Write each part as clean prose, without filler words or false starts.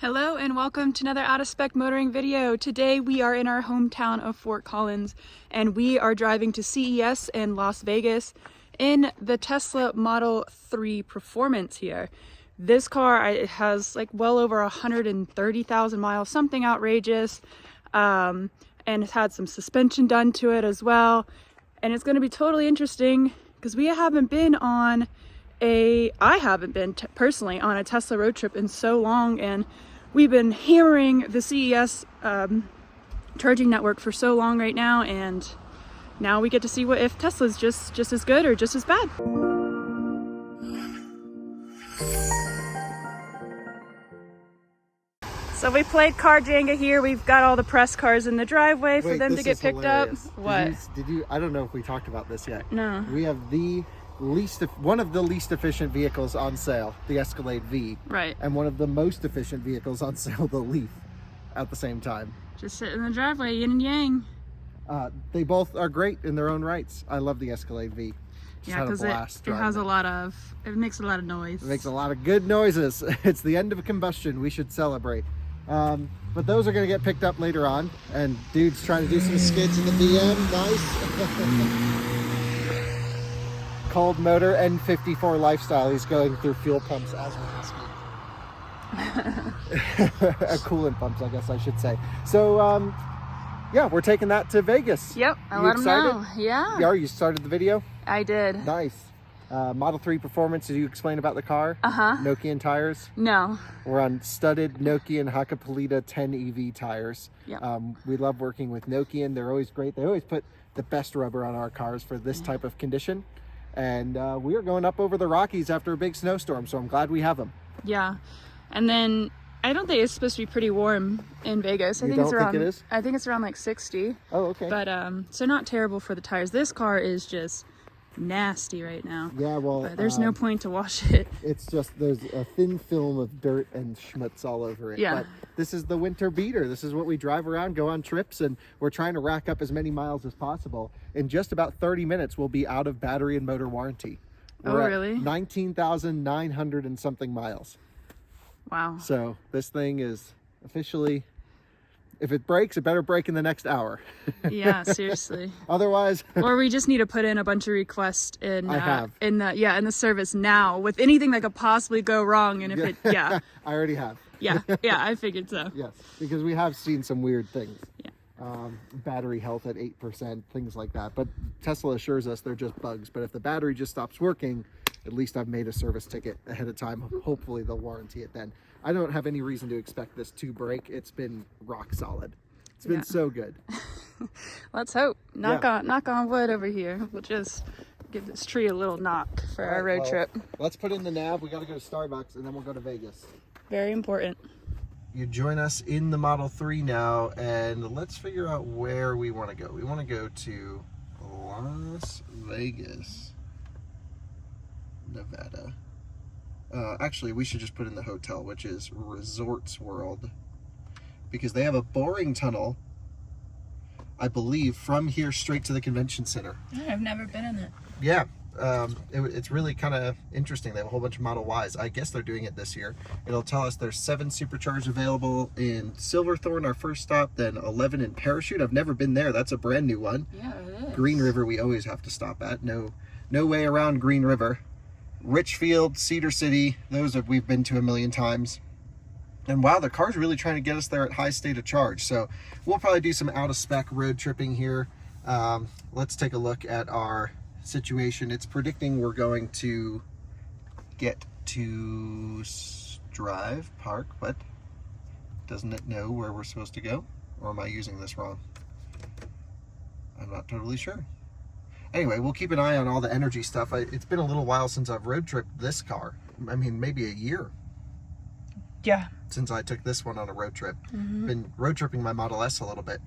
Hello and welcome to another out of spec motoring video. Today we are in our hometown of Fort Collins and we are driving to CES in Las Vegas in the Tesla Model 3 Performance here. This car it has like well over 130,000 miles, something outrageous, and it's had some suspension done to it as well. And it's going to be totally interesting because I haven't been personally on a Tesla road trip in so long, and we've been hammering the CES charging network for so long right now, and now we get to see if Tesla's just as good or just as bad. So we played car Jenga here. We've got all the press cars in the driveway for them to get picked hilarious. Up. What? Did you? I don't know if we talked about this yet. No. We have one of the least efficient vehicles on sale, the Escalade V. Right. And one of the most efficient vehicles on sale, the Leaf, at the same time. Just sit in the driveway, yin and yang. They both are great in their own rights. I love the Escalade V. Yeah, because it has it makes a lot of noise. It makes a lot of good noises. It's the end of a combustion. We should celebrate. But those are going to get picked up later on. And dude's trying to do some skids in the BM. Nice. Cold motor N54 lifestyle. He's going through fuel pumps as we speak. Coolant pumps, I guess I should say. So, yeah, we're taking that to Vegas. Yep, I let him know. Yeah. You started the video? I did. Nice. Model 3 Performance, did you explain about the car? Nokian tires? No. We're on studded Nokian Hakkapeliitta 10 EV tires. Yep. We love working with Nokian. They're always great. They always put the best rubber on our cars for this type of condition. And we are going up over the Rockies after a big snowstorm, so I'm glad we have them. Yeah. And then I don't think it's supposed to be pretty warm in Vegas. I think it's around like 60. Oh, okay. But so not terrible for the tires. This car is just nasty right now. Yeah, well, but there's no point to wash it. It's just there's a thin film of dirt and schmutz all over it. Yeah. But this is the winter beater. This is what we drive around, go on trips, and we're trying to rack up as many miles as possible. In just about 30 minutes, we'll be out of battery and motor warranty. We're really? 19,900 and something miles. Wow. So this thing is officially, if it breaks, it better break in the next hour. Yeah, seriously. Otherwise. Or we just need to put in a bunch of requests in the service now with anything that could possibly go wrong. And if I already have. Yeah, I figured so. Yes, because we have seen some weird things. Yeah. Battery health at 8%, things like that. But Tesla assures us they're just bugs. But if the battery just stops working, at least I've made a service ticket ahead of time. Hopefully they'll warranty it then. I don't have any reason to expect this to break. It's been rock solid. It's been so good. Let's hope. Knock on wood over here. We'll just give this tree a little knock for our road trip. Let's put in the nav. We got to go to Starbucks and then we'll go to Vegas. Very important. You join us in the Model 3 now, and let's figure out where we want to go. We want to go to Las Vegas, Nevada. Actually, we should just put in the hotel, which is Resorts World, because they have a boring tunnel, I believe, from here straight to the convention center. I've never been in it. Yeah. It's really kind of interesting. They have a whole bunch of Model Ys. I guess they're doing it this year. It'll tell us there's 7 superchargers available in Silverthorne, our first stop, then 11 in Parachute. I've never been there. That's a brand new one. Yeah, it is. Green River we always have to stop at. No way around Green River. Richfield, Cedar City, we've been to a million times. And wow, the car's really trying to get us there at high state of charge. So we'll probably do some out of spec road tripping here. Let's take a look at our situation. It's predicting we're going to get to drive, park, but doesn't it know where we're supposed to go? Or am I using this wrong? I'm not totally sure. Anyway, we'll keep an eye on all the energy stuff. It's been a little while since I've road tripped this car. I mean, maybe a year. Yeah. Since I took this one on a road trip. Been road tripping my Model S a little bit.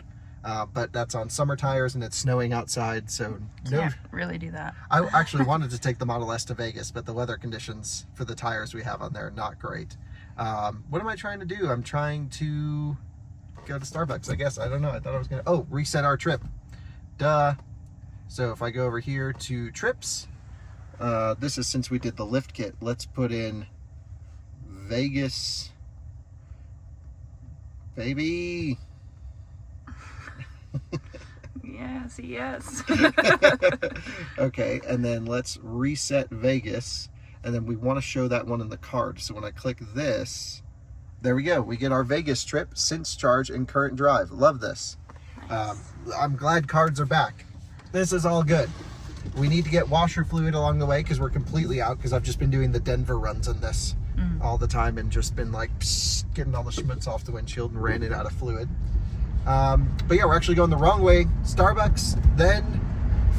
But that's on summer tires and it's snowing outside, so can't really do that. I actually wanted to take the Model S to Vegas, but the weather conditions for the tires we have on there are not great. What am I trying to do? I'm trying to go to Starbucks, I guess. I don't know. I thought I was going to... reset our trip. Duh. So if I go over here to trips, this is since we did the lift kit. Let's put in Vegas Baby. Yeah, CES. Okay, and then let's reset Vegas. And then we want to show that one in the card. So when I click this, there we go. We get our Vegas trip, since charge, and current drive. Love this. I'm glad cards are back. This is all good. We need to get washer fluid along the way because we're completely out, because I've just been doing the Denver runs on this all the time and just been like getting all the schmutz off the windshield and ran it out of fluid. But yeah, we're actually going the wrong way. Starbucks, then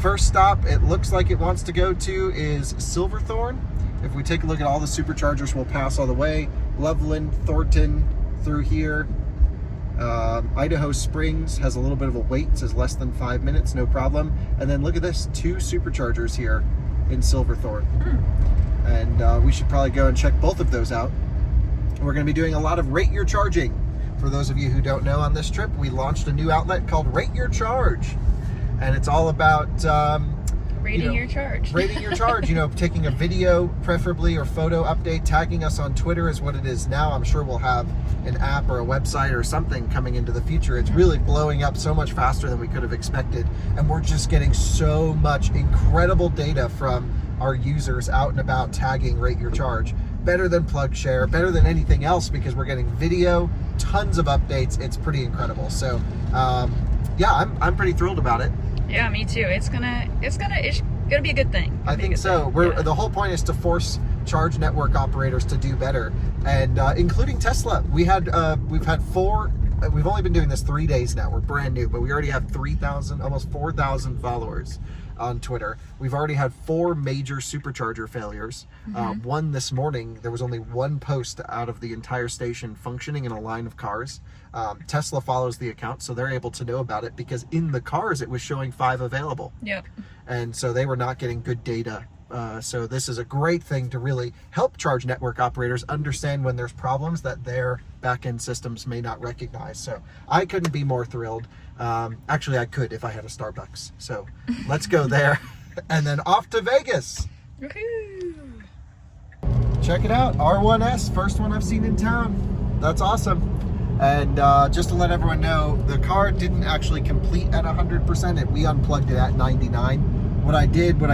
first stop it looks like it wants to go to is Silverthorne. If we take a look at all the superchargers, we'll pass all the way. Loveland, Thornton, through here. Idaho Springs has a little bit of a wait, it says less than 5 minutes, no problem. And then look at this, 2 superchargers here in Silverthorne. And we should probably go and check both of those out. We're going to be doing a lot of rate your charging. For those of you who don't know, on this trip we launched a new outlet called Rate Your Charge, and it's all about Rating your charge. Rating your charge, taking a video preferably or photo update, tagging us on Twitter is what it is now. I'm sure we'll have an app or a website or something coming into the future. It's really blowing up so much faster than we could have expected, and we're just getting so much incredible data from our users out and about tagging Rate Your Charge. Better than Plug Share, better than anything else, because we're getting video, tons of updates. It's pretty incredible. So yeah, I'm pretty thrilled about it. Yeah, me too. It's gonna be a good thing. I think so. The whole point is to force charge network operators to do better, and including Tesla. We've had 4. We've only been doing this 3 days now. We're brand new, but we already have 3,000, almost 4,000 followers on Twitter. We've already had 4 major supercharger failures. One this morning, there was only 1 post out of the entire station functioning in a line of cars. Tesla follows the account, so they're able to know about it, because in the cars it was showing 5 available. Yep. And so they were not getting good data. So this is a great thing to really help charge network operators understand when there's problems that their back-end systems may not recognize. So I couldn't be more thrilled. Actually, I could if I had a Starbucks. So let's go there and then off to Vegas. Woohoo! Check it out, R1S, first one I've seen in town. That's awesome. And just to let everyone know, the car didn't actually complete at 100%. We unplugged it at 99. What I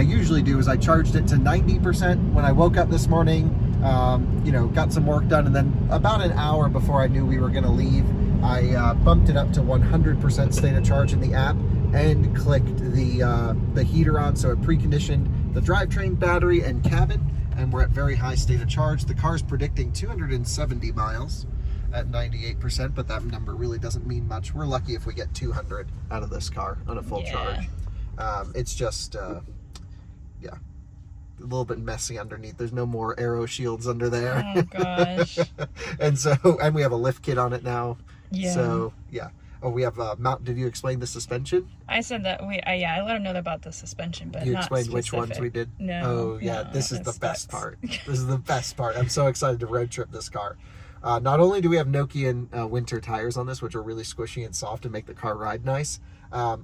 usually do is I charged it to 90% when I woke up this morning, got some work done, and then about an hour before I knew we were going to leave, I bumped it up to 100% state of charge in the app and clicked the heater on, so it preconditioned the drivetrain, battery, and cabin, and we're at very high state of charge. The car's predicting 270 miles at 98%, but that number really doesn't mean much. We're lucky if we get 200 out of this car on a full charge. It's just, a little bit messy underneath. There's no more aero shields under there. Oh gosh. and we have a lift kit on it now. Yeah. So yeah. Oh, we have mount. Did you explain the suspension? I said that I let him know about the suspension, but you not explained specific. which ones we did. No. Oh yeah, no, this is the best part. that's- This is the best part. I'm so excited to road trip this car. Not only do we have Nokian winter tires on this, which are really squishy and soft and make the car ride nice,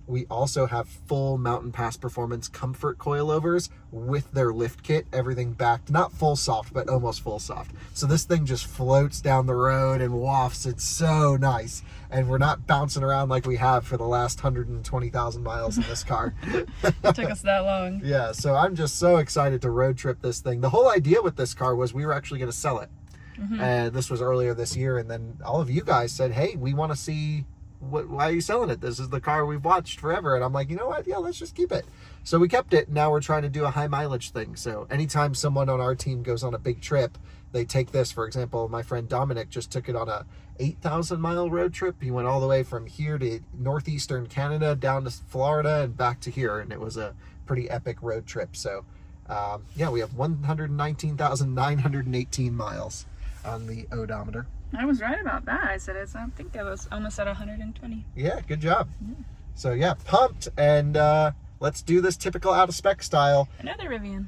we also have full Mountain Pass Performance comfort coilovers with their lift kit, everything backed, not full soft, but almost full soft. So this thing just floats down the road and wafts. It's so nice. And we're not bouncing around like we have for the last 120,000 miles in this car. It took us that long. Yeah, so I'm just so excited to road trip this thing. The whole idea with this car was we were actually going to sell it. And this was earlier this year, and then all of you guys said, hey, we want to see why are you selling it? This is the car we've watched forever. And I'm like, you know what? Yeah, let's just keep it. So we kept it. Now we're trying to do a high mileage thing. So anytime someone on our team goes on a big trip, they take this. For example, my friend Dominic just took it on a 8,000 mile road trip. He went all the way from here to northeastern Canada, down to Florida, and back to here. And it was a pretty epic road trip. So yeah, we have 119,918 miles on the odometer. I was right about that. I think I was almost at 120. Yeah, good job. So yeah, pumped, and let's do this typical out of spec style. Another Rivian.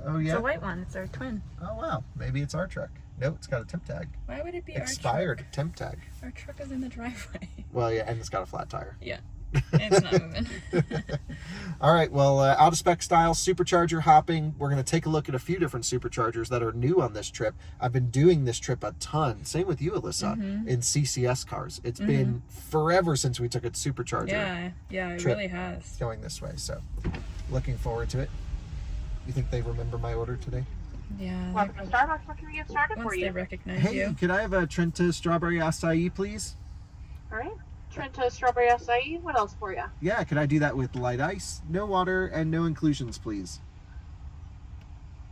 Oh yeah. It's a white one. It's our twin. Oh wow, maybe it's our truck. No, it's got a temp tag. Why would it be Expired our truck? temp tag. Our truck is in the driveway. Well, yeah, and it's got a flat tire. Yeah. It's not moving. All right, well, out of spec style, supercharger hopping. We're going to take a look at a few different superchargers that are new on this trip. I've been doing this trip a ton. Same with you, Alyssa, in CCS cars. It's been forever since we took a supercharger. Yeah, it trip really has. going this way, so looking forward to it. You think they remember my order today? Yeah. Welcome to Starbucks. What can we get started Once for they you? recognize Hey, you. could I have a Trenta strawberry acai, please? All right. Trenta strawberry acai. What else for you? Yeah, could I do that with light ice, no water, and no inclusions, please?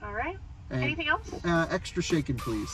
All right. And, Anything else? extra shaken, please.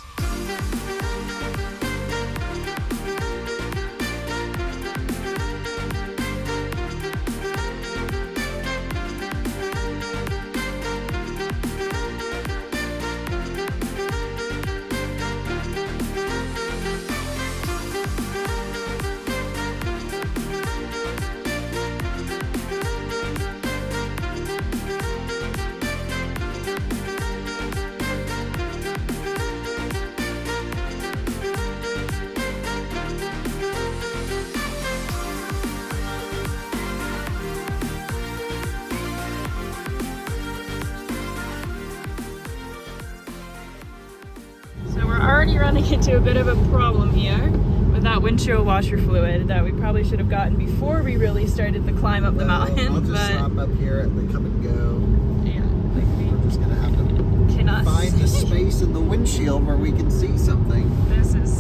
So we're already running into a bit of a problem here with that windshield washer fluid that we probably should have gotten before we really started the climb up the mountain. I'll just but stop up here at the come and go. yeah, like We're just gonna have to we cannot find the see. space in the windshield where we can see something. This is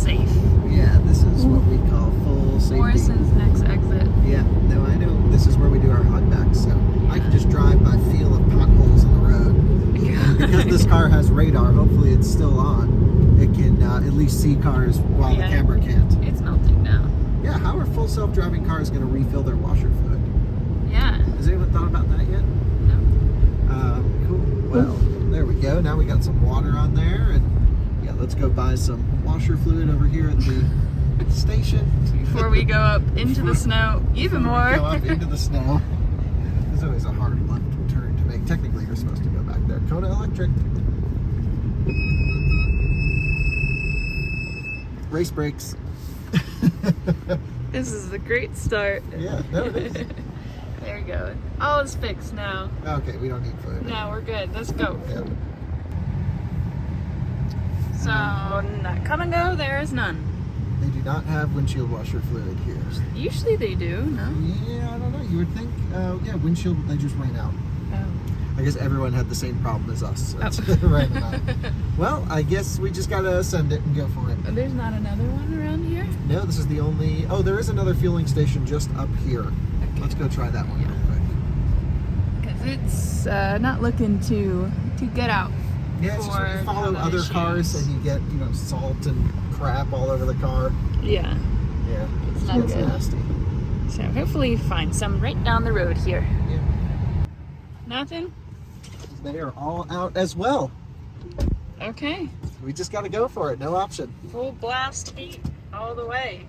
safe. Yeah, this is what we call full safety. Morrison's next exit. Yeah, no, I know. This is where we do our hot backs, so I can just drive by feel of potholes in the road. Because this car has radar, hopefully it's still on. It can at least see cars while the camera can't. It's melting now. Yeah, how are full self-driving cars going to refill their washer fluid? Yeah. Has anyone thought about that yet? No. Cool. Well, there we go. Now we got some water on there, and yeah, let's go buy some washer fluid over here at the station. Before we go up into the snow even Before we more. go up into the snow. There's always a hard left turn to make. Technically, you're supposed to go back there. Kona Electric. Race brakes. This is a great start. Yeah, no, it is. There you go. All is fixed now. Okay, we don't need fluid. No, we're good. Let's go. Yep. So, that come and go, there is none. They do not have windshield washer fluid here. Usually they do, no? Yeah, I don't know. You would think, yeah, windshield, they just ran out. Oh. I guess everyone had the same problem as us. So it's Oh. ran them out. Well, I guess we just gotta send it and go for it. There's not another one around here? No, this is the only. Oh, there is another fueling station just up here. Okay. Let's go try that one real quick. Because it's not looking too good out. Yeah, it's just when you For follow the other cars issues. and you get, salt and crap all over the car. Yeah. Yeah, It's not it's good. nasty. So hopefully find some right down the road here. Yeah. Nothing? They are all out as well. Okay. We just got to go for it. No option. Full blast heat all the way.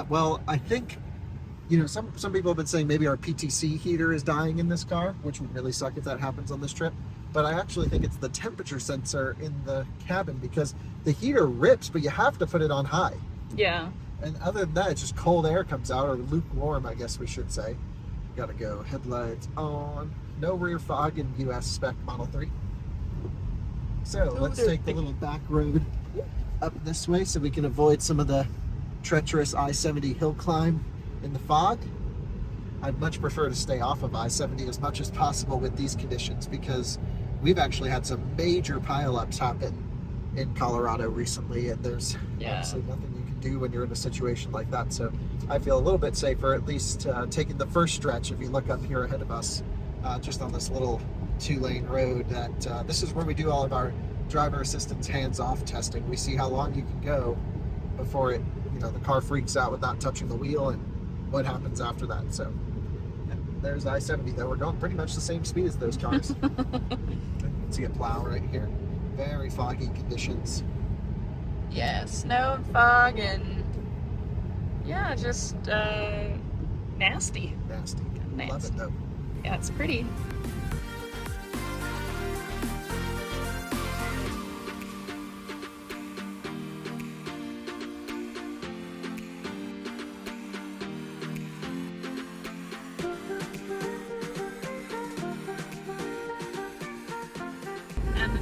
Well, I think, some people have been saying maybe our PTC heater is dying in this car, which would really suck if that happens on this trip. But I actually think it's the temperature sensor in the cabin because the heater rips, but you have to put it on high. Yeah. And other than that, it's just cold air comes out, or lukewarm, I guess we should say. Gotta go. Headlights on. No rear fog in US spec Model 3. So let's take the little back road up this way so we can avoid some of the treacherous I-70 hill climb in the fog. I'd much prefer to stay off of I-70 as much as possible with these conditions because we've actually had some major pileups happen in Colorado recently, and there's obviously nothing you can do when you're in a situation like that. So I feel a little bit safer, at least taking the first stretch. If you look up here ahead of us, just on this little 2-lane road, that this is where we do all of our driver assistance hands-off testing. We see how long you can go before it, the car freaks out with not touching the wheel and what happens after that. So there's I-70 though. We're going pretty much the same speed as those cars. You can see a plow right here. Very foggy conditions. Yeah, snow and fog and just nasty. Nasty. Nasty. Love it though. Yeah, it's pretty.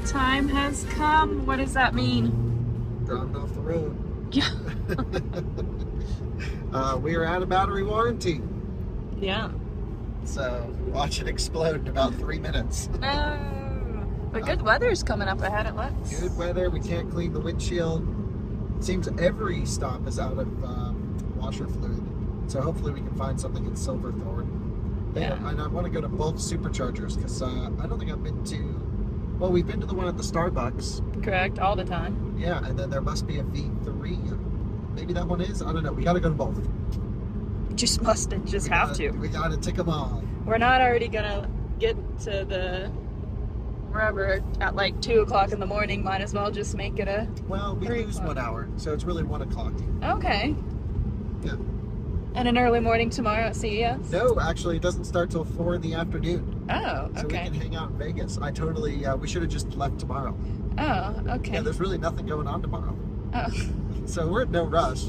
time has come. What does that mean? Driving off the road. Yeah. We are out of battery warranty. Yeah. So watch it explode in about 3 minutes. No. But good weather's coming up ahead, it looks. Good weather. We can't clean the windshield. It seems every stop is out of washer fluid. So hopefully we can find something in Silverthorne. Yeah. And I want to go to both superchargers because I don't think I've been to. Well, we've been to the one at the Starbucks. Correct, all the time. Yeah, and then there must be a V3. Maybe that one is. I don't know. We got to go to both. Just have to. We got to tick them all. We're not already gonna get to the wherever at like 2 o'clock in the morning. Might as well just make it a. Well, we 3 lose o'clock. 1 hour, so it's really 1 o'clock. Okay. Yeah. And an early morning tomorrow at CES? No, actually, it doesn't start till 4 in the afternoon. Oh, So we okay. can hang out in Vegas. We should have just left tomorrow. Oh, okay. Yeah, there's really nothing going on tomorrow. Oh. So we're in no rush.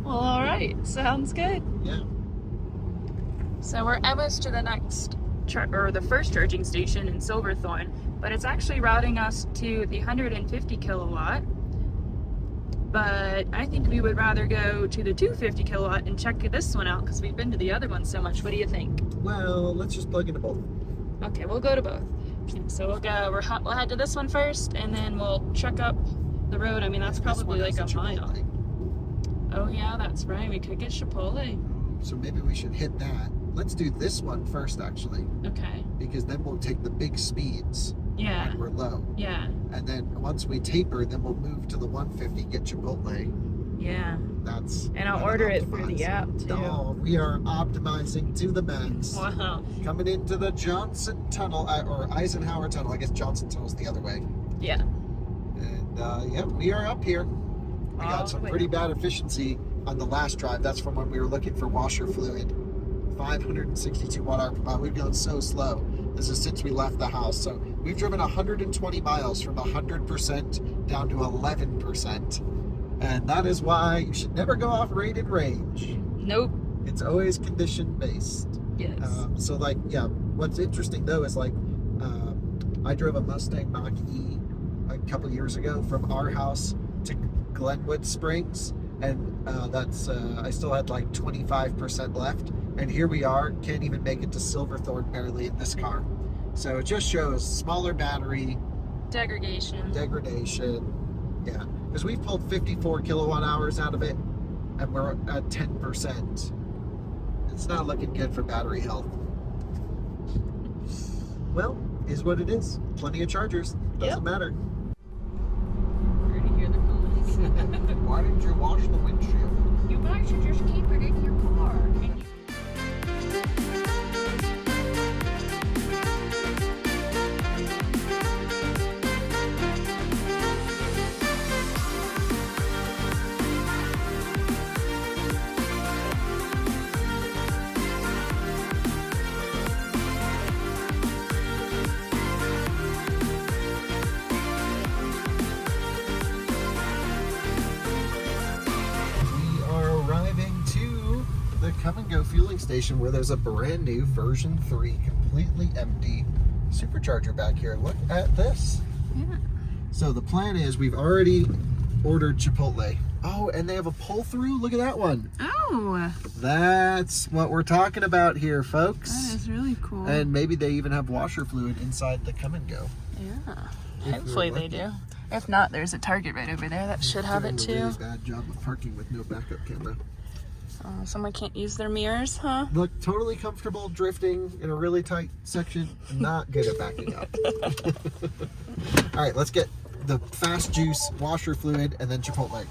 Well, all right. Sounds good. Yeah. So we're almost to the next the first charging station in Silverthorne, but it's actually routing us to the 150 kilowatt. But I think we would rather go to the 250 kilowatt and check this one out because we've been to the other one so much. What do you think? Well, let's just plug into both. Okay, we'll go to both. So we'll head to this one first, and then we'll check up the road. I mean, that's This one probably like has a mile. Chipotle. Oh yeah, that's right. We could get Chipotle. So maybe we should hit that. Let's do this one first, actually, Okay. because then we'll take the big speeds Yeah. when we're low. Yeah. And then once we taper, then we'll move to the 150, get Chipotle. Yeah. That's And I'll how to order it through the optimize. app too. Oh, we are optimizing to the max. Wow. Coming into the Johnson Tunnel, or Eisenhower Tunnel. I guess Johnson Tunnel's the other way. Yeah. And yeah, we are up here. We All got the some way pretty up. bad efficiency on the last drive. That's from when we were looking for washer fluid. 562 watt hour per mile. We've gone so slow. This is since we left the house. So we've driven 120 miles from 100% down to 11%. And that is why you should never go off rated range. Nope. It's always condition based. Yes. So like, yeah, what's interesting though is like, I drove a Mustang Mach-E a couple years ago from our house to Glenwood Springs, and I still had like 25% left, and here we are, can't even make it to Silverthorne barely in this car. So it just shows smaller battery Degradation. degradation. Yeah, because we've pulled 54 kilowatt hours out of it, and we're at 10%. It's not looking good for battery health. Well, is what it is. Plenty of chargers. Doesn't matter. We're gonna hear the comments. Why didn't you wash the windshield? You guys should just keep it in your car. We are arriving to the Come and Go fueling station where there's a brand new version 3 completely empty supercharger back here. Look at this. Yeah. So the plan is we've already ordered Chipotle. Oh, and they have a pull through. Look at that one. Oh, That's what we're talking about here, folks. that is really cool. And maybe they even have washer fluid inside the Come and Go. yeah. If Hopefully we're they lucky. do. If not, there's a Target right over there that should have it Doing a too. really bad job of parking with no backup camera. Oh, someone can't use their mirrors, huh? Look, totally comfortable drifting in a really tight section. Not good at backing up. All right, let's get the fast juice, washer fluid, and then Chipotle.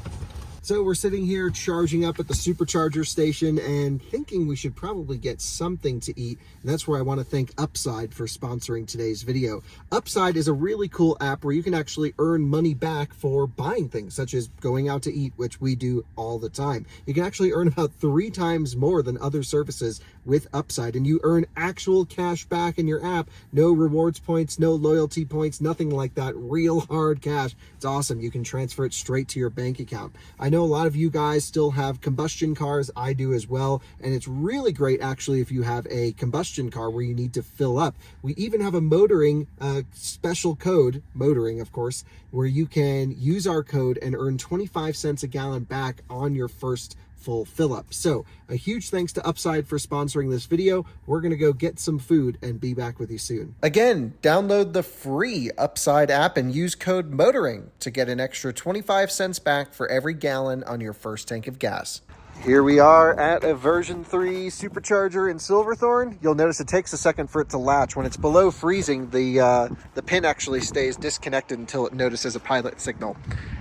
So we're sitting here charging up at the supercharger station and thinking we should probably get something to eat. And that's where I want to thank Upside for sponsoring today's video. Upside is a really cool app where you can actually earn money back for buying things, such as going out to eat, which we do all the time. You can actually earn about 3 times more than other services with Upside, and you earn actual cash back in your app. No rewards points, no loyalty points, nothing like that. Real hard cash. It's awesome. You can transfer it straight to your bank account. I know a lot of you guys still have combustion cars. I do as well. And it's really great actually if you have a combustion car where you need to fill up. We even have a motoring special code, motoring of course, where you can use our code and earn 25 cents a gallon back on your first full fill up. So a huge thanks to Upside for sponsoring this video. We're going to go get some food and be back with you soon. Again, download the free Upside app and use code motoring to get an extra 25 cents back for every gallon on your first tank of gas. Here we are at a version 3 supercharger in Silverthorne. You'll notice it takes a second for it to latch. When it's below freezing, the pin actually stays disconnected until it notices a pilot signal.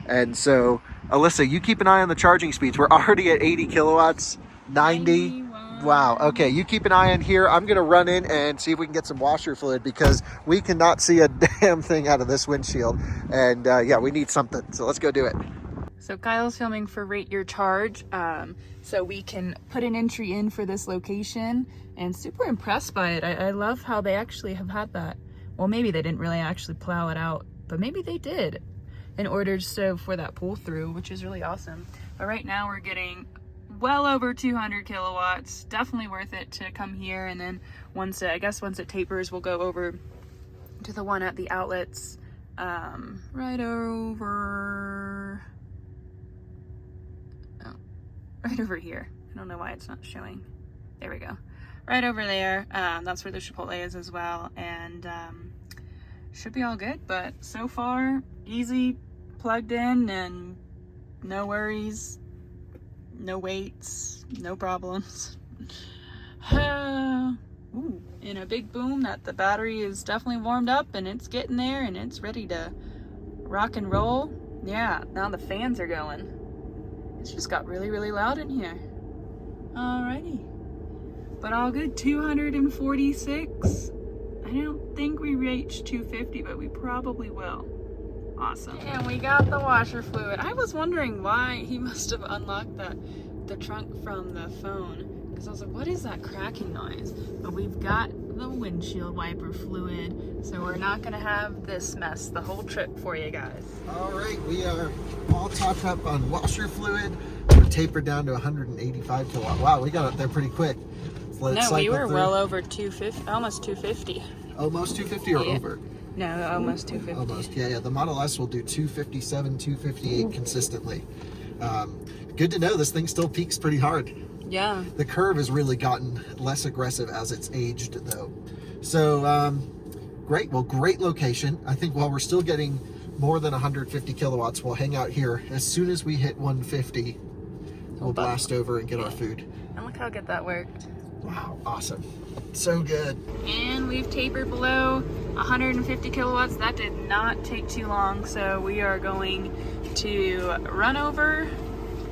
And so, Alyssa, you keep an eye on the charging speeds. We're already at 80 kilowatts, 90. 91. Wow. Okay, you keep an eye on here. I'm going to run in and see if we can get some washer fluid because we cannot see a damn thing out of this windshield. And yeah, we need something. So let's go do it. So Kyle's filming for Rate Your Charge, so we can put an entry in for this location, and super impressed by it. I love how they actually have had that. Well, maybe they didn't really actually plow it out, but maybe they did in order so for that pull through, which is really awesome. But right now we're getting well over 200 kilowatts. Definitely worth it to come here, and then once it tapers, we'll go over to the one at the outlets, right over here. I don't know why it's not showing. There we go. Right over there. That's where the Chipotle is as well. And should be all good. But so far, easy, plugged in, and no worries, no waits, no problems. Ooh, and a big boom that the battery is definitely warmed up and it's getting there and it's ready to rock and roll. Yeah, now the fans are going. It's just got really, really loud in here. Alrighty. But all good, 246. I don't think we reached 250, but we probably will. Awesome. And we got the washer fluid. I was wondering why he must have unlocked the trunk from the phone, because I was like, what is that cracking noise? But we've got the windshield wiper fluid, so we're not gonna have this mess the whole trip for you guys. All right, we are all topped up on washer fluid. We're tapered down to 185 kilowatt. Wow, we got up there pretty quick. No, we were well over 250, almost 250. Almost 250 or Yeah. over? No, almost 250. Almost, yeah. The Model S will do 257, 258 consistently. Good to know this thing still peaks pretty hard. Yeah. The curve has really gotten less aggressive as it's aged though. So great, well, great location. I think while we're still getting more than 150 kilowatts, we'll hang out here. As soon as we hit 150, we'll blast over and get our food. And look how good that worked. Wow, awesome. So good. And we've tapered below 150 kilowatts. That did not take too long, so we are going to run over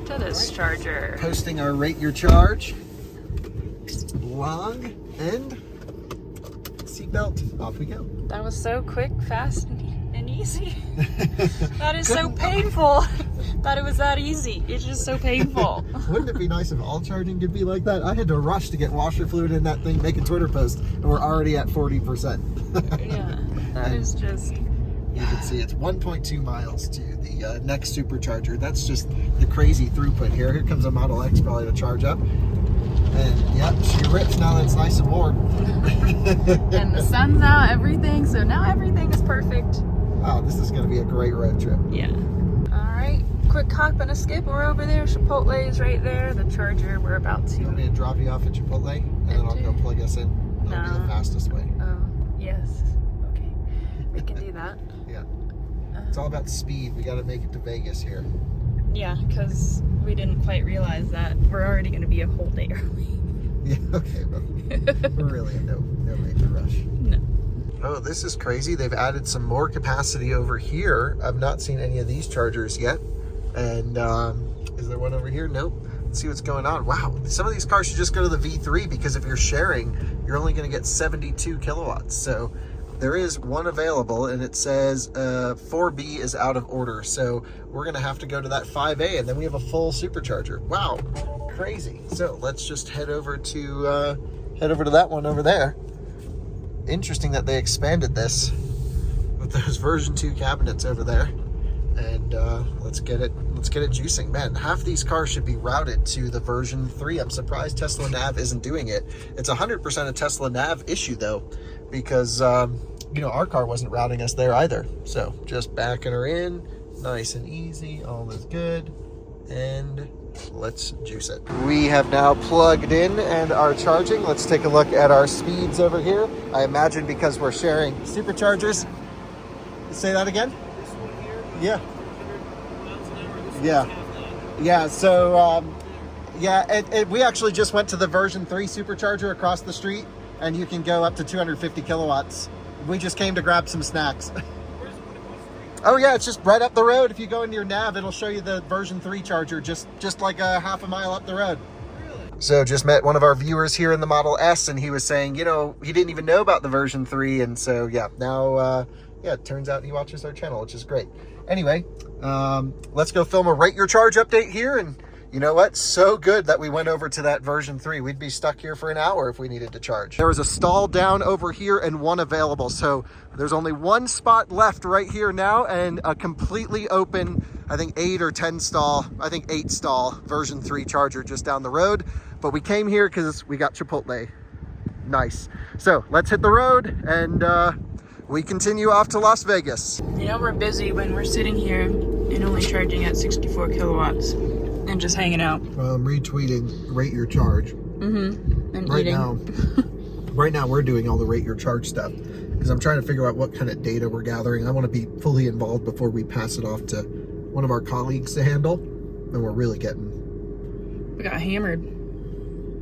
to this charger. Posting our Rate Your Charge log and seatbelt. Off we go. That was so quick, fast, and easy. That is so painful that it was that easy. It's just so painful. Wouldn't it be nice if all charging could be like that? I had to rush to get washer fluid in that thing, make a Twitter post, and we're already at 40%. Yeah, that is just... You can see it's 1.2 miles to the next supercharger. That's just the crazy throughput here. Here comes a Model X probably to charge up. And yep, she rips now that it's nice and warm. And the sun's out, everything, so now everything is perfect. Wow, this is going to be a great road trip. Yeah. All right, quick hop and a skip. We're over there. Chipotle is right there. The charger, we're about to... You want me to drop you off at Chipotle? And then I'll go plug us in? That'll be the fastest way. Oh, yes. Okay. We can do that. Yeah. It's all about speed. We got to make it to Vegas here. Yeah, because we didn't quite realize that we're already going to be a whole day early. Yeah, okay, but we're really in no major rush. No. Oh, this is crazy. They've added some more capacity over here. I've not seen any of these chargers yet. And is there one over here? Nope. Let's see what's going on. Wow, some of these cars should just go to the V3 because if you're sharing, you're only going to get 72 kilowatts. So there is one available, and it says 4B is out of order. So we're going to have to go to that 5A, and then we have a full supercharger. Wow, crazy. So let's just head over to that one over there. Interesting that they expanded this with those version 2 cabinets over there. And let's get it let's get it juicing. Man, half these cars should be routed to the version 3. I'm surprised Tesla Nav isn't doing it. It's 100% a Tesla Nav issue though, because you know, our car wasn't routing us there either. So just backing her in, nice and easy, all is good, and let's juice it. We have now plugged in and are charging. Let's take a look at our speeds over here. I imagine because we're sharing superchargers. Say that again? This one here, Yeah. 100 miles an hour. This Yeah. one's half that. Yeah, so yeah, we actually just went to the version 3 supercharger across the street, and you can go up to 250 kilowatts. We just came to grab some snacks. Where's it across the street? Oh yeah, it's just right up the road. If you go into your nav, it'll show you the version 3 charger just like a half a mile up the road. Really? So just met one of our viewers here in the Model S, and he was saying, you know, he didn't even know about the version 3, and so yeah, now yeah, it turns out he watches our channel, which is great. Anyway, let's go film a Rate Your Charge update here, and you know what? So good that we went over to that version 3. We'd be stuck here for an hour if we needed to charge. There was a stall down over here and one available. So there's only one spot left right here now, and a completely open, I think 8 or 10 stall, I think 8 stall version 3 charger just down the road. But we came here because we got Chipotle. Nice. So let's hit the road and we continue off to Las Vegas. You know we're busy when we're sitting here and only charging at 64 kilowatts and just hanging out. Well, I'm retweeting Rate Your Charge. And Right eating. now, right now we're doing all the Rate Your Charge stuff because I'm trying to figure out what kind of data we're gathering. I want to be fully involved before we pass it off to one of our colleagues to handle. And we're really getting... We got hammered.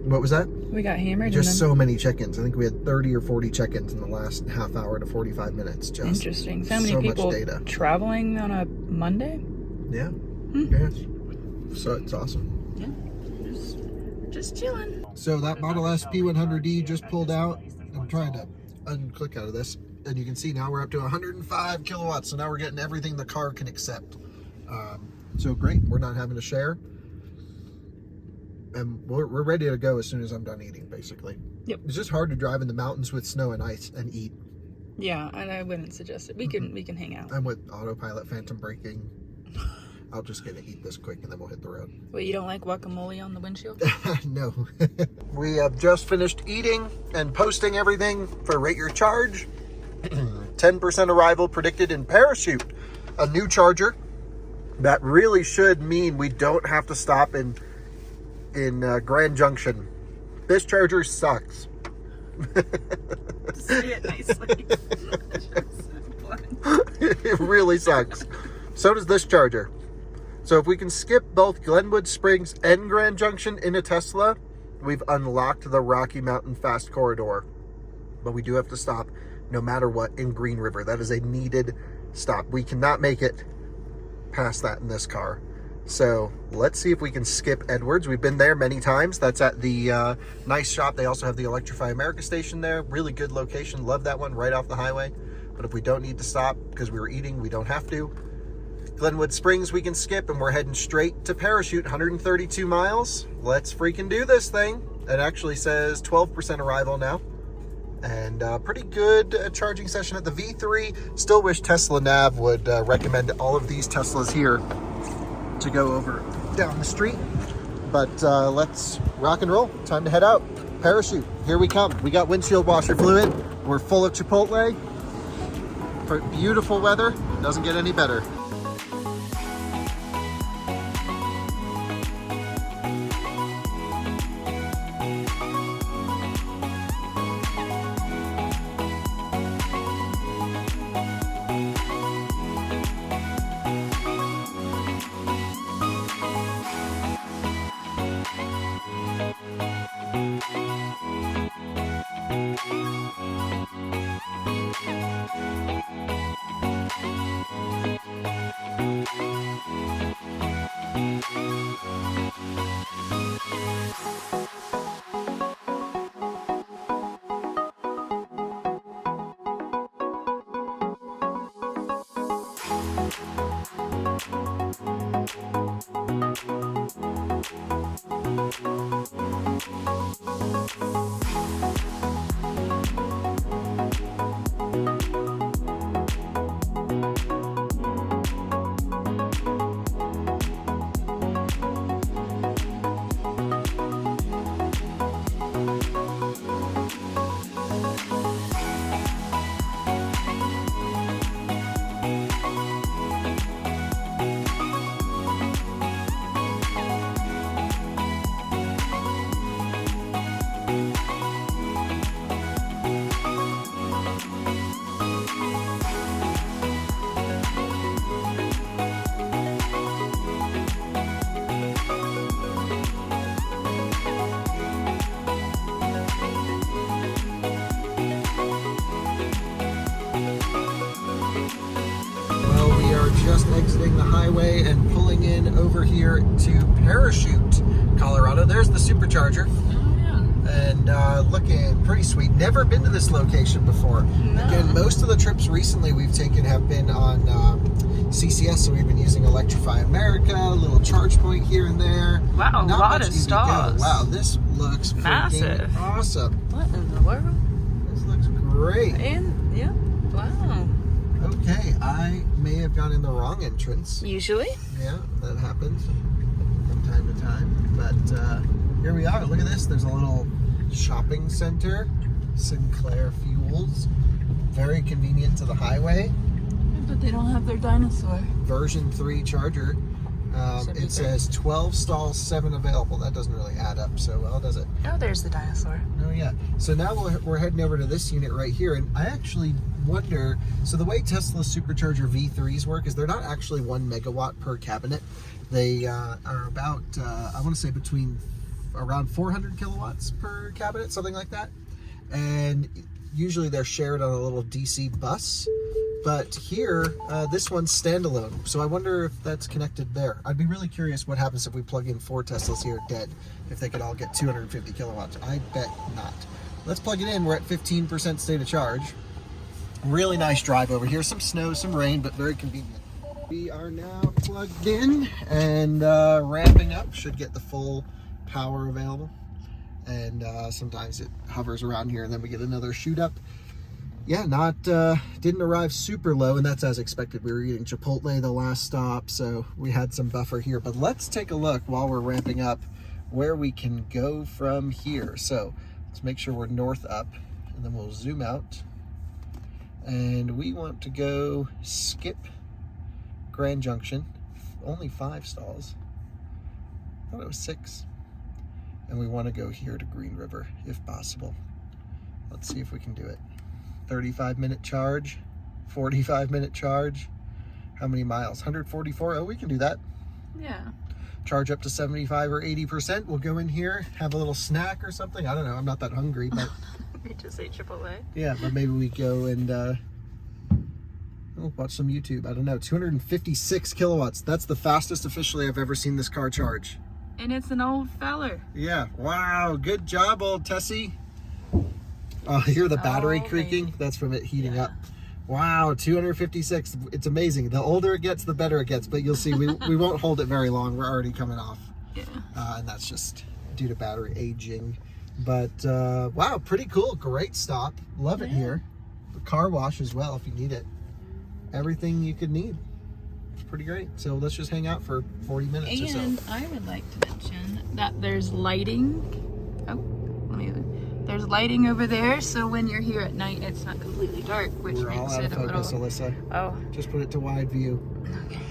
What was that? We got hammered. Just and so many check-ins. I think we had 30 or 40 check-ins in the last half hour to 45 minutes. Just interesting. So many so people much data. traveling on a Monday. Yeah. Yes. So it's awesome. Just chilling. So that Model S P100D just pulled out. I'm trying to unclick out of this, and you can see now we're up to 105 kilowatts. So now we're getting everything the car can accept. So great, we're not having to share, and we're ready to go as soon as I'm done eating. Basically, Yep. It's just hard to drive in the mountains with snow and ice and eat. Yeah, and I wouldn't suggest it. We can hang out. I'm with autopilot, phantom braking. I'll just get to eat this quick and then we'll hit the road. Wait, you don't like guacamole on the windshield? No. We have just finished eating and posting everything for Rate Your Charge. 10% arrival predicted in Parachute. A new charger. That really should mean we don't have to stop in Grand Junction. This charger sucks. Say it nicely. It really sucks. So does this charger. So if we can skip both Glenwood Springs and Grand Junction in a Tesla, we've unlocked the Rocky Mountain Fast Corridor. But we do have to stop no matter what in Green River. That is a needed stop. We cannot make it past that in this car. So let's see if we can skip Edwards. We've been there many times. That's at the nice shop. They also have the Electrify America station there. Really good location. Love that one, right off the highway. But if we don't need to stop because we were eating, we don't have to. Glenwood Springs we can skip, and we're heading straight to Parachute, 132 miles. Let's freaking do this thing. It actually says 12% arrival now. And pretty good charging session at the V3. Still wish Tesla Nav would recommend all of these Teslas here to go over down the street. But let's rock and roll. Time to head out. Parachute, here we come. We got windshield washer fluid. We're full of Chipotle. For beautiful weather, doesn't get any better. leaving the highway and pulling in over here to Parachute, Colorado. There's the supercharger. And looking pretty sweet. Never been to this location before. No. Again, most of the trips recently we've taken have been on CCS, so we've been using Electrify America, a little charge point here and there. Wow, a Not lot much of EV go. stalls. Wow, this looks freaking Massive. awesome. What in the world? This looks great. And yeah, wow. Okay, I may have gone in the wrong entrance. Usually. Yeah, that happens from time to time. But here we are. Look at this. There's a little shopping center. Sinclair Fuels. Very convenient to the highway. But they don't have their dinosaur. Version 3 charger. It says 12 stalls, 7 available. That doesn't really add up so well, does it? Oh, there's the dinosaur. Oh yeah. So now we're heading over to this unit right here, and I actually wonder, so the way Tesla supercharger V3s work is they're not actually 1 megawatt per cabinet. They are about, I want to say between around 400 kilowatts per cabinet, something like that. And usually they're shared on a little DC bus. But here, this one's standalone. So I wonder if that's connected there. I'd be really curious what happens if we plug in 4 Teslas here dead, if they could all get 250 kilowatts. I bet not. Let's plug it in. We're at 15% state of charge. Really nice drive over here. Some snow, some rain, but very convenient. We are now plugged in and ramping up. Should get the full power available. And sometimes it hovers around here and then we get another shoot up. Yeah, didn't arrive super low, and that's as expected. We were eating Chipotle the last stop, so we had some buffer here. But let's take a look while we're ramping up where we can go from here. So let's make sure we're north up, and then we'll zoom out. And we want to go skip Grand Junction. Only 5 stalls. I thought it was 6. And we want to go here to Green River, if possible. Let's see if we can do it. 35-minute charge, 45-minute charge. How many miles? 144. Oh, we can do that. Yeah. Charge up to 75 or 80%. We'll go in here, have a little snack or something. I don't know. I'm not that hungry, but We just ate Chipotle. yeah, but maybe we go and watch some YouTube. I don't know. 256 kilowatts. That's the fastest officially I've ever seen this car charge. And it's an old feller. Yeah. Wow. Good job, old Tessie. Oh, hear the battery Oh, creaking? baby. That's from it heating up. Wow, 256. It's amazing. The older it gets, the better it gets. But you'll see, we won't hold it very long. We're already coming off. Yeah. And that's just due to battery aging. But wow, pretty cool. Great stop. Love it here. The car wash as well if you need it. Everything you could need. It's pretty great. So let's just hang out for 40 minutes or so. And I would like to mention that there's lighting. Oh, there's lighting over there, so when you're here at night, it's not completely dark, which We're all makes out it of a focus, little. Alyssa. Oh, Just put it to wide view. okay.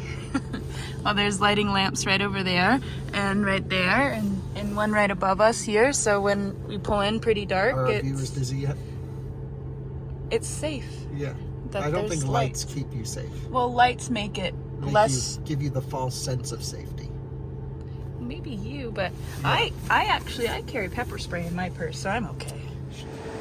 Well, there's lighting lamps right over there, and right there, and one right above us here. So when we pull in pretty dark, Are our viewers dizzy yet? it's safe. Yeah. That I don't there's think lights keep you safe. Well, lights make it less. Give you the false sense of safety. Maybe you, but I carry pepper spray in my purse, so I'm okay.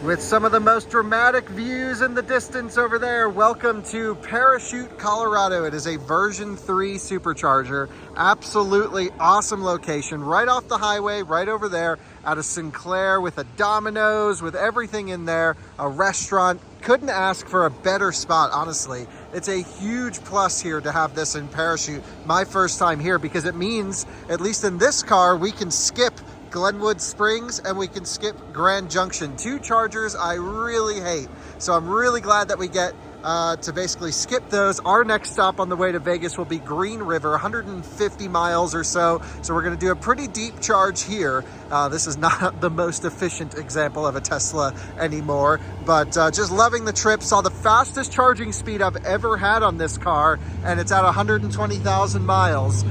With some of the most dramatic views in the distance over there, welcome to Parachute, Colorado. It is a version 3 supercharger. Absolutely awesome location, right off the highway, right over there, out of Sinclair, with a Domino's, with everything in there, a restaurant. Couldn't ask for a better spot, honestly. It's a huge plus here to have this in Parachute. My first time here, because it means, at least in this car, we can skip Glenwood Springs and we can skip Grand Junction. 2 chargers I really hate. So I'm really glad that we get to basically skip those. Our next stop on the way to Vegas will be Green River, 150 miles or so. So we're gonna do a pretty deep charge here. This is not the most efficient example of a Tesla anymore, but just loving the trip. Saw the fastest charging speed I've ever had on this car, and it's at 120,000 miles.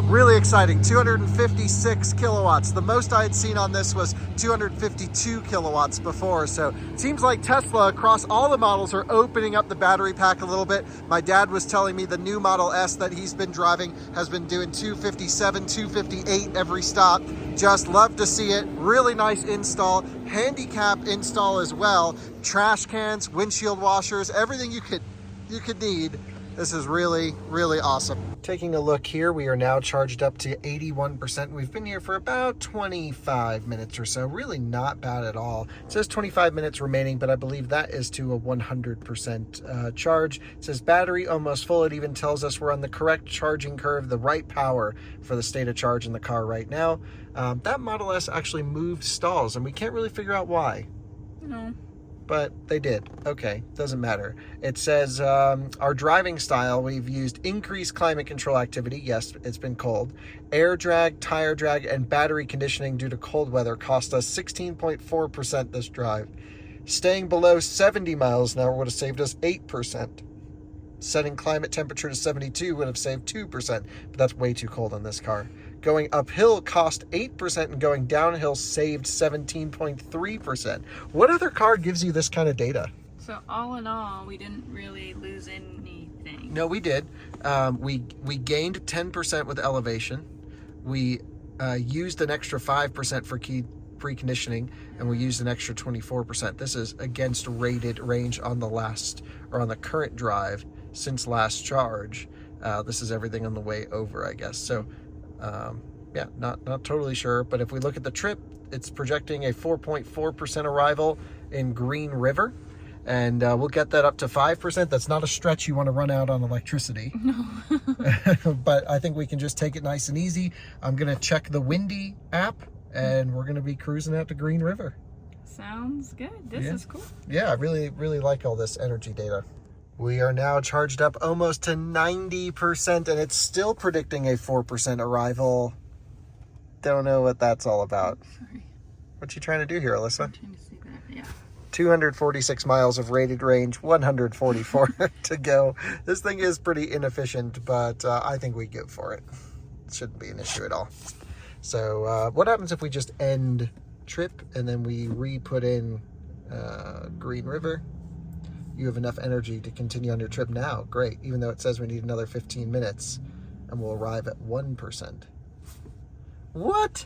Really exciting, 256 kilowatts. The most I had seen on this was 252 kilowatts before. So it seems like Tesla across all the models are opening up the battery pack a little bit. My dad was telling me the new Model S that he's been driving has been doing 257, 258 every stop. Just love to see it. Really nice install, handicap install as well. Trash cans, windshield washers, everything you could need This is really, really awesome. Taking a look here, we are now charged up to 81%. We've been here for about 25 minutes or so. Really not bad at all. It says 25 minutes remaining, but I believe that is to a 100% charge. It says battery almost full. It even tells us we're on the correct charging curve, the right power for the state of charge in the car right now. That Model S actually moved stalls, and we can't really figure out why. No. But they did. Okay, doesn't matter. It says our driving style, we've used increased climate control activity. Yes, it's been cold. Air drag, tire drag, and battery conditioning due to cold weather cost us 16.4% this drive. Staying below 70 miles an hour would have saved us 8%. Setting climate temperature to 72 would have saved 2%, but that's way too cold on this car. Going uphill cost 8% and going downhill saved 17.3%. What other car gives you this kind of data? So all in all, we didn't really lose anything. No, we did. We gained 10% with elevation. We used an extra 5% for preconditioning, and we used an extra 24%. This is against rated range on the last, or on the current drive since last charge. This is everything on the way over, I guess. So yeah, not totally sure, but if we look at the trip, it's projecting a 4.4% arrival in Green River, and we'll get that up to 5%. That's not a stretch you want to run out on electricity. No. But I think we can just take it nice and easy. I'm gonna check the Windy app, and we're gonna be cruising out to Green River. Sounds good. This is cool. Yeah, I really, really like all this energy data. We are now charged up almost to 90%, and it's still predicting a 4% arrival. Don't know what that's all about. Sorry. What you trying to do here, Alyssa? I'm trying to see that. Yeah. 246 miles of rated range, 144 to go. This thing is pretty inefficient, but I think we go for it. Shouldn't be an issue at all. So what happens if we just end trip and then we re-put in Green River? You have enough energy to continue on your trip now. Great. Even though it says we need another 15 minutes and we'll arrive at 1%. What?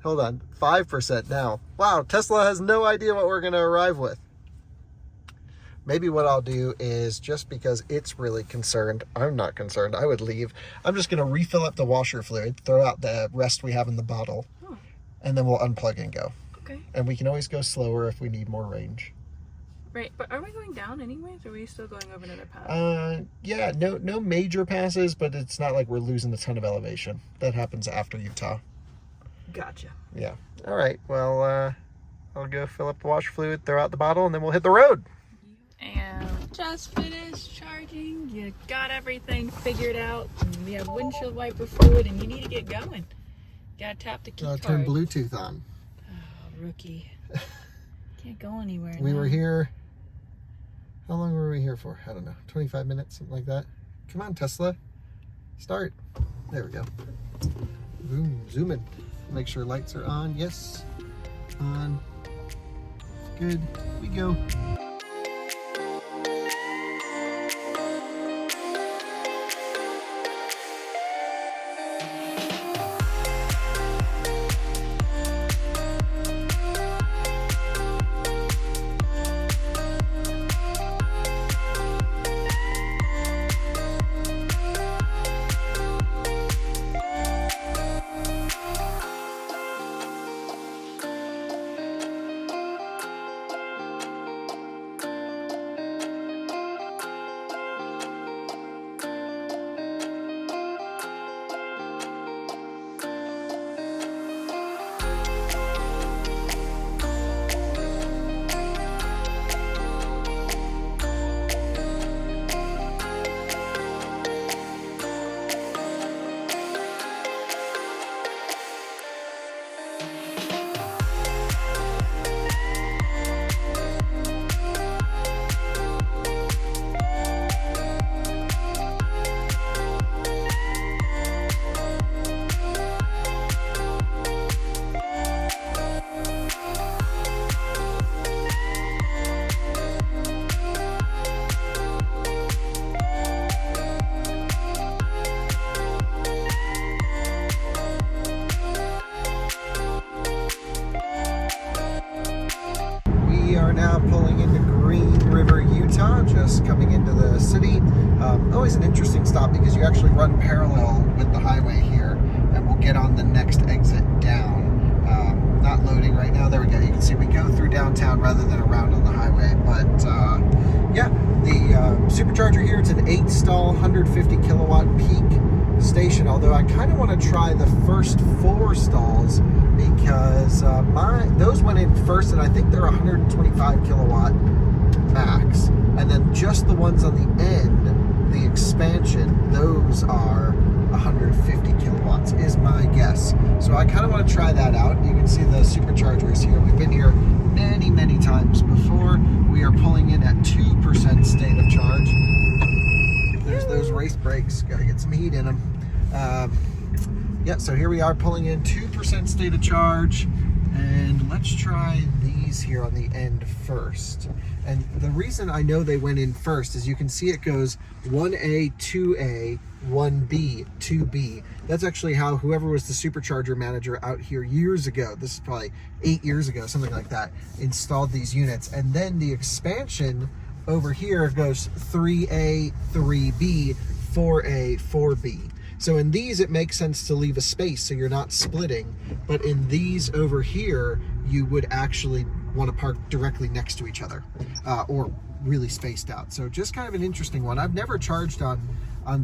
Hold on. 5% now. Wow. Tesla has no idea what we're going to arrive with. Maybe what I'll do is, just because it's really concerned, I'm not concerned, I would leave. I'm just going to refill up the washer fluid, throw out the rest we have in the bottle, and then we'll unplug and go. Okay. And we can always go slower if we need more range. Right, but are we going down anyways, or are we still going over another pass? Yeah, no major passes, but it's not like we're losing a ton of elevation. That happens after Utah. Gotcha. Yeah. All right. Well, I'll go fill up the washer fluid, throw out the bottle, and then we'll hit the road. And just finished charging. You got everything figured out. And we have windshield wiper fluid, and you need to get going. Gotta tap the key card. Turn Bluetooth on. Oh, rookie. Can't go anywhere. We now. were here. How long were we here for? I don't know. 25 minutes, something like that. Come on, Tesla. Start. There we go. Boom. Zoom in. Make sure lights are on. Yes. On. Good. We go. Always an interesting stop because you actually run parallel with the highway here, and we'll get on the next exit down. Not loading right now. There we go. You can see we go through downtown rather than around on the highway. But yeah, the supercharger here, it's an 8-stall, 150 kilowatt peak station. Although I kind of want to try the first 4 stalls because those went in first, and I think they're 125 kilowatt max. And then just the ones on the end, the expansion, those are 150 kilowatts is my guess. So I kind of want to try that out. You can see the superchargers here. We've been here many times before. We are pulling in at 2% state of charge. There's those race brakes. Got to get some heat in them. Yeah, so here we are pulling in 2% state of charge. And let's try these here on the end first. And the reason I know they went in first is you can see it goes 1A, 2A, 1B, 2B. That's actually how whoever was the supercharger manager out here years ago, this is probably 8 years ago, something like that, installed these units. And then the expansion over here goes 3A, 3B, 4A, 4B. So in these, it makes sense to leave a space so you're not splitting. But in these over here, you would actually want to park directly next to each other or really spaced out. So just kind of an interesting one. I've never charged on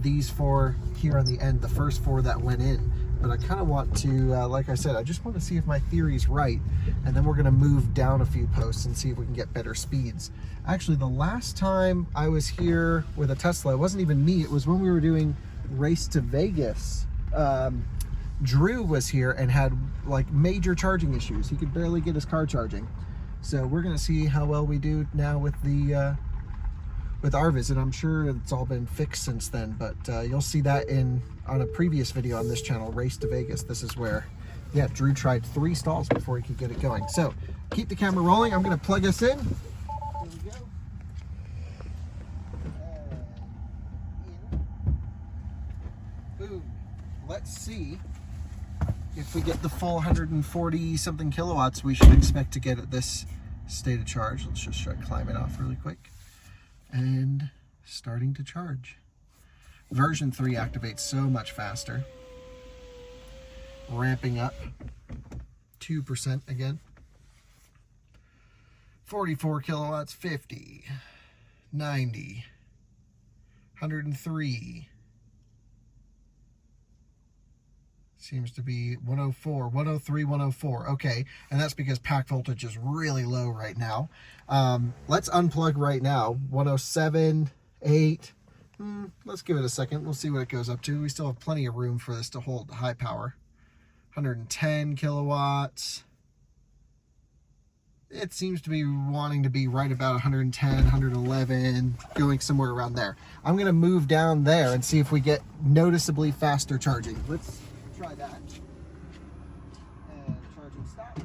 these 4 here on the end, the first 4 that went in. But I kind of want to, like I said, I just want to see if my theory's right. And then we're going to move down a few posts and see if we can get better speeds. Actually, the last time I was here with a Tesla, it wasn't even me. It was when we were doing Race to Vegas. Drew was here and had like major charging issues. He could barely get his car charging. So we're going to see how well we do now with the with our visit. I'm sure it's all been fixed since then, but you'll see that on a previous video on this channel, Race to Vegas. This is where, yeah, Drew tried 3 stalls before he could get it going. So keep the camera rolling. I'm going to plug us in. Here we go. Boom. Let's see if we get the full 140 something kilowatts we should expect to get at this state of charge. Let's just try to climb it off really quick. And starting to charge. Version 3 activates so much faster. Ramping up. 2% again. 44 kilowatts, 50, 90, 103. Seems to be 104, 103, 104. Okay, and that's because pack voltage is really low right now. Let's unplug right now. 107, 8. Let's give it a second. We'll see what it goes up to. We still have plenty of room for this to hold high power. 110 kilowatts. It seems to be wanting to be right about 110, 111, going somewhere around there. I'm going to move down there and see if we get noticeably faster charging. Let's try that. And charging stopped.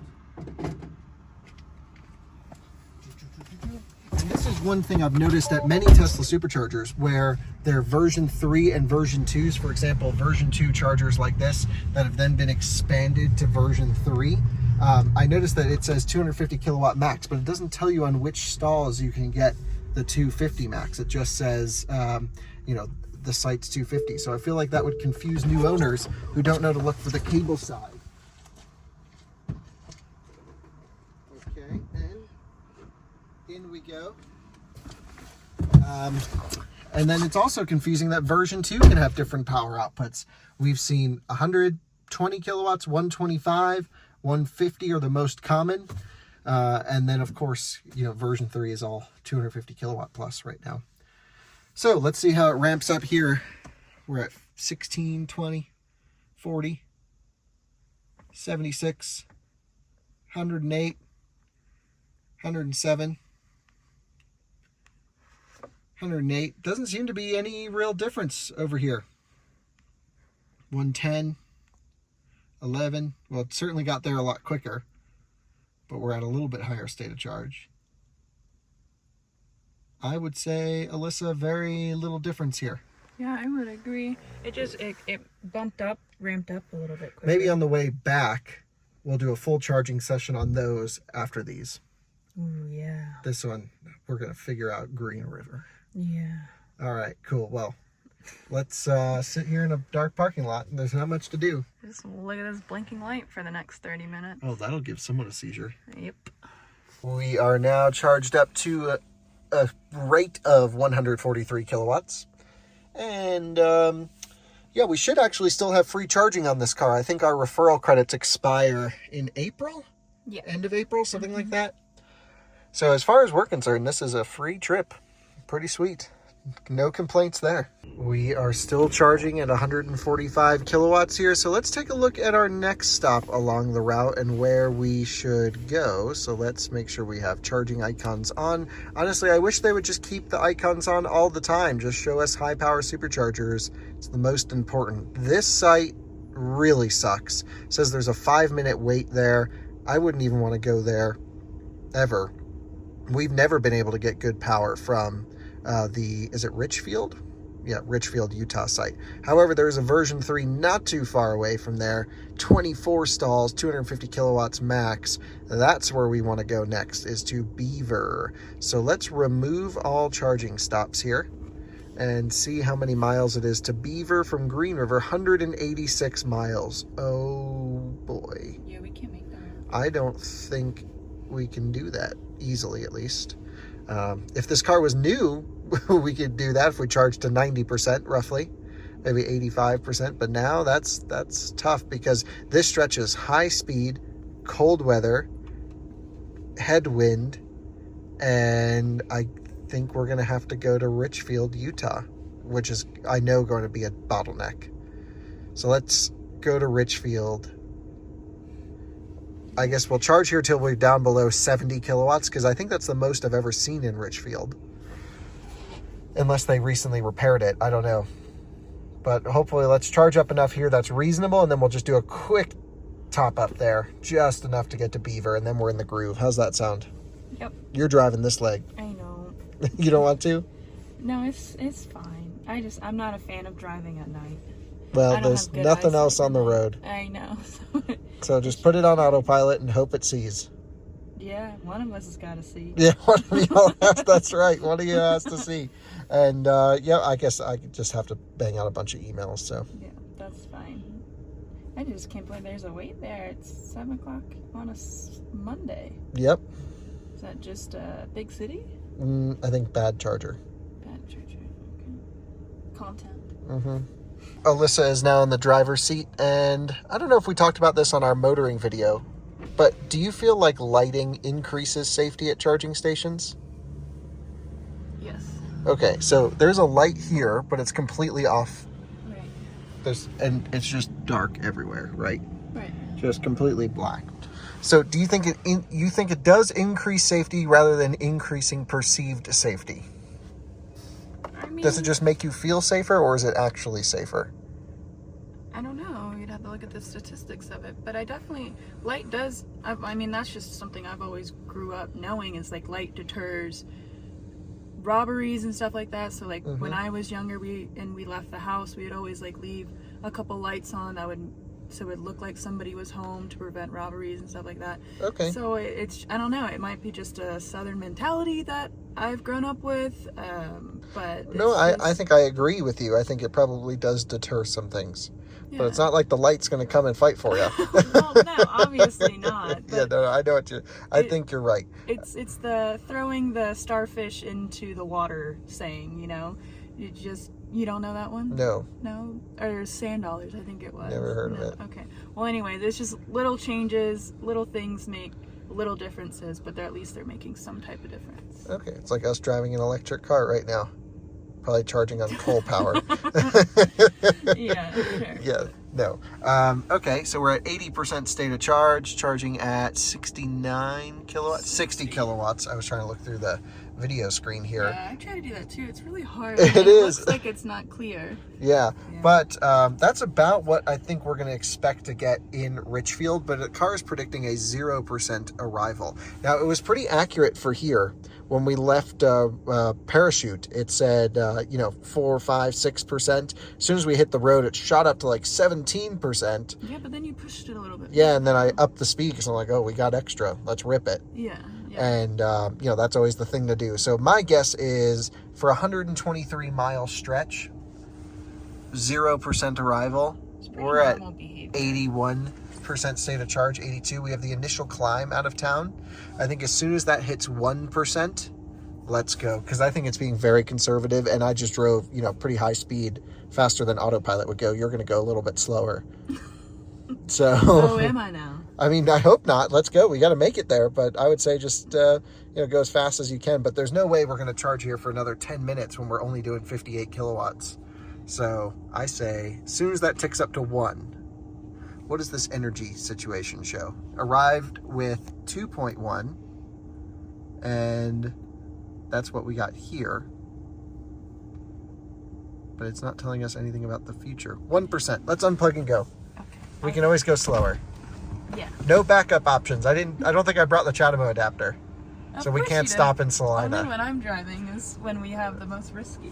And this is one thing I've noticed at many Tesla superchargers where they're version 3 and version 2s, for example, version 2 chargers like this that have then been expanded to version 3. I noticed that it says 250 kilowatt max, but it doesn't tell you on which stalls you can get the 250 max. It just says, you know, the site's 250. So I feel like that would confuse new owners who don't know to look for the cable side. Okay, and in we go. And then it's also confusing that version 2 can have different power outputs. We've seen 120 kilowatts, 125, 150 are the most common. And then of course, you know, version 3 is all 250 kilowatt plus right now. So let's see how it ramps up here. We're at 16, 20, 40, 76, 108, 107, 108. Doesn't seem to be any real difference over here. 110, 11. Well, it certainly got there a lot quicker, but we're at a little bit higher state of charge. I would say, Alyssa, very little difference here. Yeah, I would agree. It just, it bumped up, ramped up a little bit quicker. Maybe on the way back, we'll do a full charging session on those after these. Ooh, yeah. This one, we're going to figure out Green River. Yeah. All right, cool. Well, let's sit here in a dark parking lot. There's not much to do. Just look at this blinking light for the next 30 minutes. Oh, that'll give someone a seizure. Yep. We are now charged up to a rate of 143 kilowatts. And, yeah, we should actually still have free charging on this car. I think our referral credits expire in April? Yeah. End of April, something like that. So as far as we're concerned, this is a free trip. Pretty sweet. No complaints there. We are still charging at 145 kilowatts here. So let's take a look at our next stop along the route and where we should go. So let's make sure we have charging icons on. Honestly, I wish they would just keep the icons on all the time. Just show us high power superchargers. It's the most important. This site really sucks. It says there's a 5-minute wait there. I wouldn't even want to go there ever. We've never been able to get good power from is it Richfield? Yeah, Richfield, Utah site. However, there's a version 3 not too far away from there, 24 stalls, 250 kilowatts max. That's where we want to go next, is to Beaver. So let's remove all charging stops here and see how many miles it is to Beaver from Green River. 186 miles. Oh boy. Yeah, we can't make that. I don't think we can do that easily, at least. If this car was new, we could do that if we charged to 90% roughly, maybe 85%. But now that's tough because this stretch is high speed, cold weather, headwind, and I think we're going to have to go to Richfield, Utah, which is, I know, going to be a bottleneck. So let's go to Richfield. I guess we'll charge here till we're down below 70 kilowatts because I think that's the most I've ever seen in Richfield. Unless they recently repaired it. I don't know. But hopefully let's charge up enough here that's reasonable, and then we'll just do a quick top up there. Just enough to get to Beaver, and then we're in the groove. How's that sound? Yep. You're driving this leg. I know. You don't want to? No, it's fine. I'm not a fan of driving at night. Well, there's nothing else on the road. I know. So just put it on autopilot and hope it sees. Yeah, one of us has got to see. Yeah, one of y'all has, that's right. One of you has to see. And yeah, I guess I just have to bang out a bunch of emails. So yeah, that's fine. I just can't believe there's a wait there. It's 7 o'clock on a Monday. Yep. Is that just a big city? I think bad charger. Bad charger. Okay. Content. Mm-hmm. Alyssa is now in the driver's seat, and I don't know if we talked about this on our motoring video, but do you feel like lighting increases safety at charging stations? Yes. Okay, so there's a light here, but it's completely off. Right. And it's just dark everywhere, right? Right. Just completely black. So do you think it does increase safety rather than increasing perceived safety? I mean, does it just make you feel safer, or is it actually safer? I don't know. You'd have to look at the statistics of it. But light does, I mean, that's just something I've always grew up knowing, is like light deters robberies and stuff like that. So like when I was younger, we left the house, we would always like leave a couple lights on so it would look like somebody was home to prevent robberies and stuff like that. Okay. So it's, I don't know, it might be just a Southern mentality that I've grown up with, but... No, I think I agree with you. I think it probably does deter some things. Yeah. But it's not like the light's going to come and fight for you. Well, no, obviously not. Yeah, no, I know what I think you're right. It's the throwing the starfish into the water saying, you don't know that one? No. No? Or sand dollars, I think it was. Never heard of it. Okay. Well, anyway, there's just little changes, little things make little differences, but at least they're making some type of difference. Okay, it's like us driving an electric car right now. Probably charging on coal power. Yeah, sure. Yeah, no. Okay, so we're at 80% state of charge, charging at 69 kilowatts, 60 kilowatts. I was trying to look through the video screen here. Yeah, I try to do that too. It's really hard. It is. Looks like it's not clear. Yeah, but that's about what I think we're going to expect to get in Richfield, but the car is predicting a 0% arrival. Now, it was pretty accurate for here. When we left Parachute, it said, 4, 5, 6%. As soon as we hit the road, it shot up to like 17%. Yeah, but then you pushed it a little bit. Yeah, and then I upped the speed because I'm like, oh, we got extra. Let's rip it. Yeah. And, that's always the thing to do. So my guess is for a 123-mile stretch, 0% arrival, we're at 81% state of charge, 82. We have the initial climb out of town. I think as soon as that hits 1%, let's go. Because I think it's being very conservative, and I just drove, pretty high speed, faster than autopilot would go. You're going to go a little bit slower. So. Oh, am I now? I mean, I hope not. Let's go. We got to make it there. But I would say just, go as fast as you can. But there's no way we're going to charge here for another 10 minutes when we're only doing 58 kilowatts. So I say, as soon as that ticks up to 1, what does this energy situation show? Arrived with 2.1, and that's what we got here. But it's not telling us anything about the future. 1%. Let's unplug and go. Okay. We can always go slower. Yeah. No backup options. I don't think I brought the Chatamo adapter. So we can't stop in Salina. Only when I'm driving is when we have the most risky.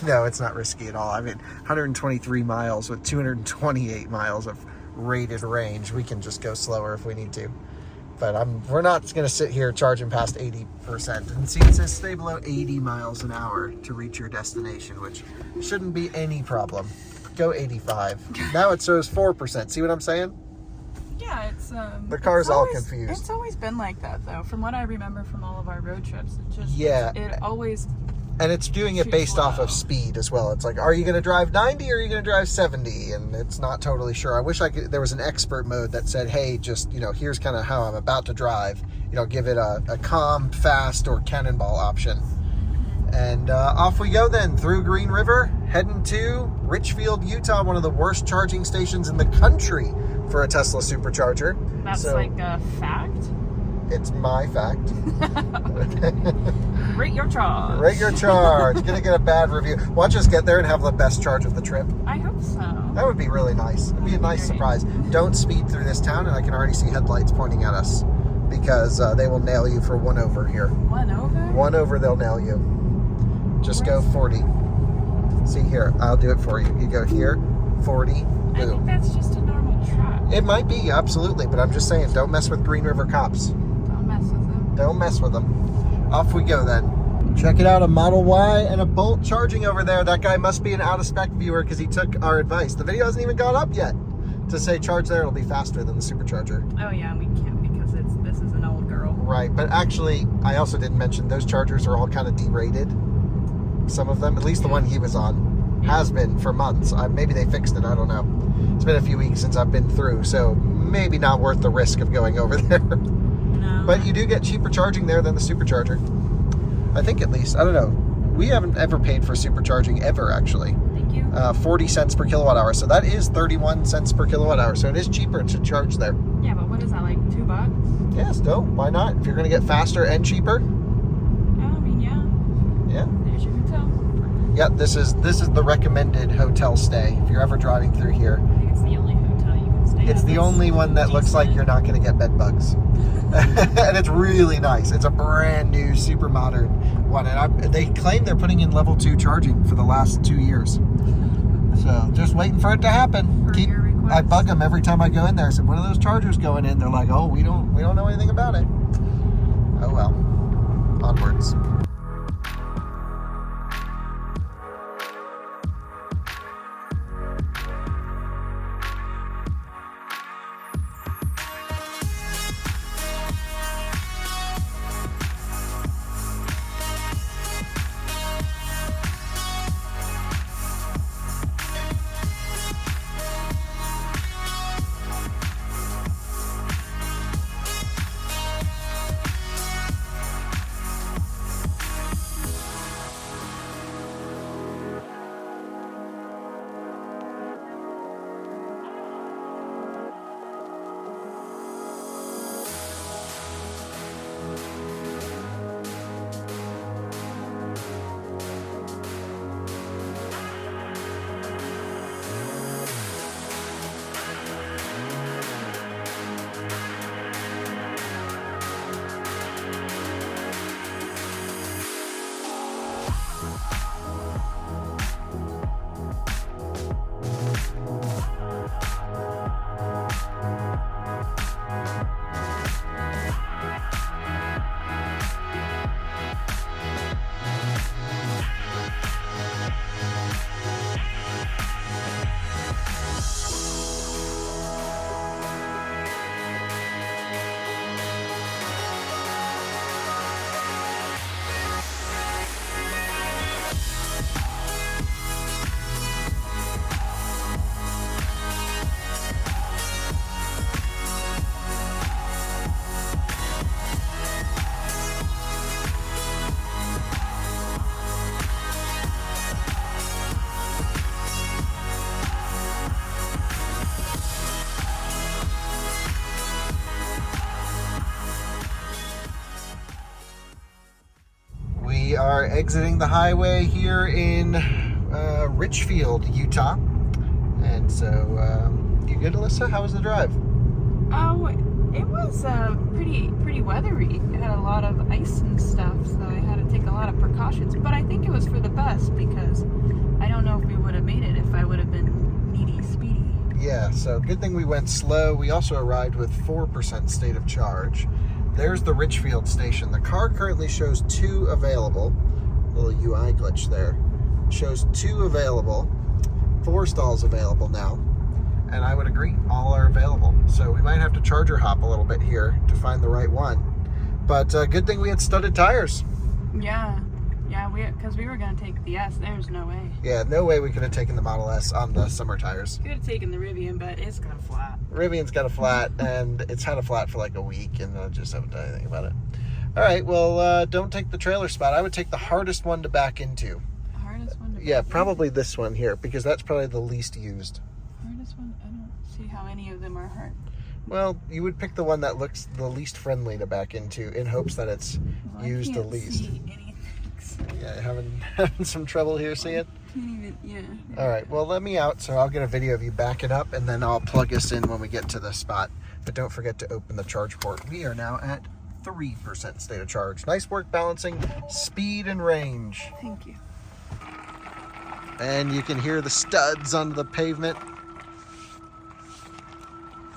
No, it's not risky at all. I mean, 123 miles with 228 miles of rated range. We can just go slower if we need to. But we're not going to sit here charging past 80%. And see, it says stay below 80 miles an hour to reach your destination, which shouldn't be any problem. Go 85. Now it shows 4%. See what I'm saying? Yeah, it's the car's all always, confused. It's always been like that, though. From what I remember from all of our road trips, it always. And it's doing it based off of speed as well. It's like, are you going to drive 90 or are you going to drive 70? And it's not totally sure. I wish there was an expert mode that said, hey, just, here's kind of how I'm about to drive. Give it a calm, fast, or cannonball option. And off we go then through Green River, heading to Richfield, Utah, one of the worst charging stations in the country for a Tesla supercharger. That's like a fact? It's my fact. Rate your charge. Rate your charge. Gonna get a bad review. Watch us get there and have the best charge of the trip. I hope so. That would be really nice. It'd be a nice surprise. Don't speed through this town, and I can already see headlights pointing at us because they will nail you for 1 over here. 1 over? 1 over, they'll nail you. Just go 40. See here, I'll do it for you. You go here, 40, boom. I think that's just a normal truck. It might be, absolutely, but I'm just saying, don't mess with Green River cops. Don't mess with them. Don't mess with them. Off we go then. Check it out, a Model Y and a Bolt charging over there. That guy must be an out-of-spec viewer because he took our advice. The video hasn't even gone up yet to say charge there, it'll be faster than the supercharger. Oh yeah, we can't because this is an old girl. Right, but actually, I also didn't mention those chargers are all kind of derated. Some of them, at least the one he was on, has been for months. Maybe they fixed it, I don't know. It's been a few weeks since I've been through, so maybe not worth the risk of going over there. No. But you do get cheaper charging there than the supercharger. I think at least. I don't know. We haven't ever paid for supercharging ever, actually. Thank you. 40 cents per kilowatt hour. So that is 31 cents per kilowatt hour. So it is cheaper to charge there. Yeah, but what is that, like $2? Yeah, still. Why not? If you're going to get faster and cheaper. Yeah, I mean, yeah. Yeah. There's your hotel. Yeah, this is the recommended hotel stay if you're ever driving through here. I think it's the only hotel you can stay at. It's the only one that looks like you're not going to get bed bugs. And it's really nice. It's a brand new, super modern one. And they claim they're putting in level 2 charging for the last 2 years. So just waiting for it to happen. I bug them every time I go in there. I said, when are those chargers going in? They're like, oh, we don't know anything about it. Oh well. Onwards. are exiting the highway here in Richfield, Utah. And so, you good, Alyssa? How was the drive? Oh, it was pretty weathery. It had a lot of ice and stuff, so I had to take a lot of precautions. But I think it was for the best because I don't know if we would have made it if I would have been needy speedy. Yeah, so good thing we went slow. We also arrived with 4% state of charge. There's the Richfield station. The car currently shows 2 available. Little UI glitch there. Shows 2 available. 4 stalls available now. And I would agree, all are available. So we might have to charger hop a little bit here to find the right one. But good thing we had studded tires. Yeah, because we were going to take the S. There's no way. Yeah, no way we could have taken the Model S on the summer tires. We could have taken the Rivian, but it's got a flat. Rivian's got a flat, and it's had a flat for like a week, and I just haven't done anything about it. All right, well, don't take the trailer spot. I would take the hardest one to back into. The hardest one to Yeah, back probably this one here, because that's probably the least used. Hardest one? I don't see how any of them are hard. Well, you would pick the one that looks the least friendly to back into in hopes that it's used the least. See anything, so Yeah, having some trouble here seeing? can't even, yeah. All right, well, let me out, so I'll get a video of you backing up, and then I'll plug us in when we get to the spot. But don't forget to open the charge port. We are now at 3% state of charge. Nice work balancing speed and range. Thank you. And you can hear the studs on the pavement.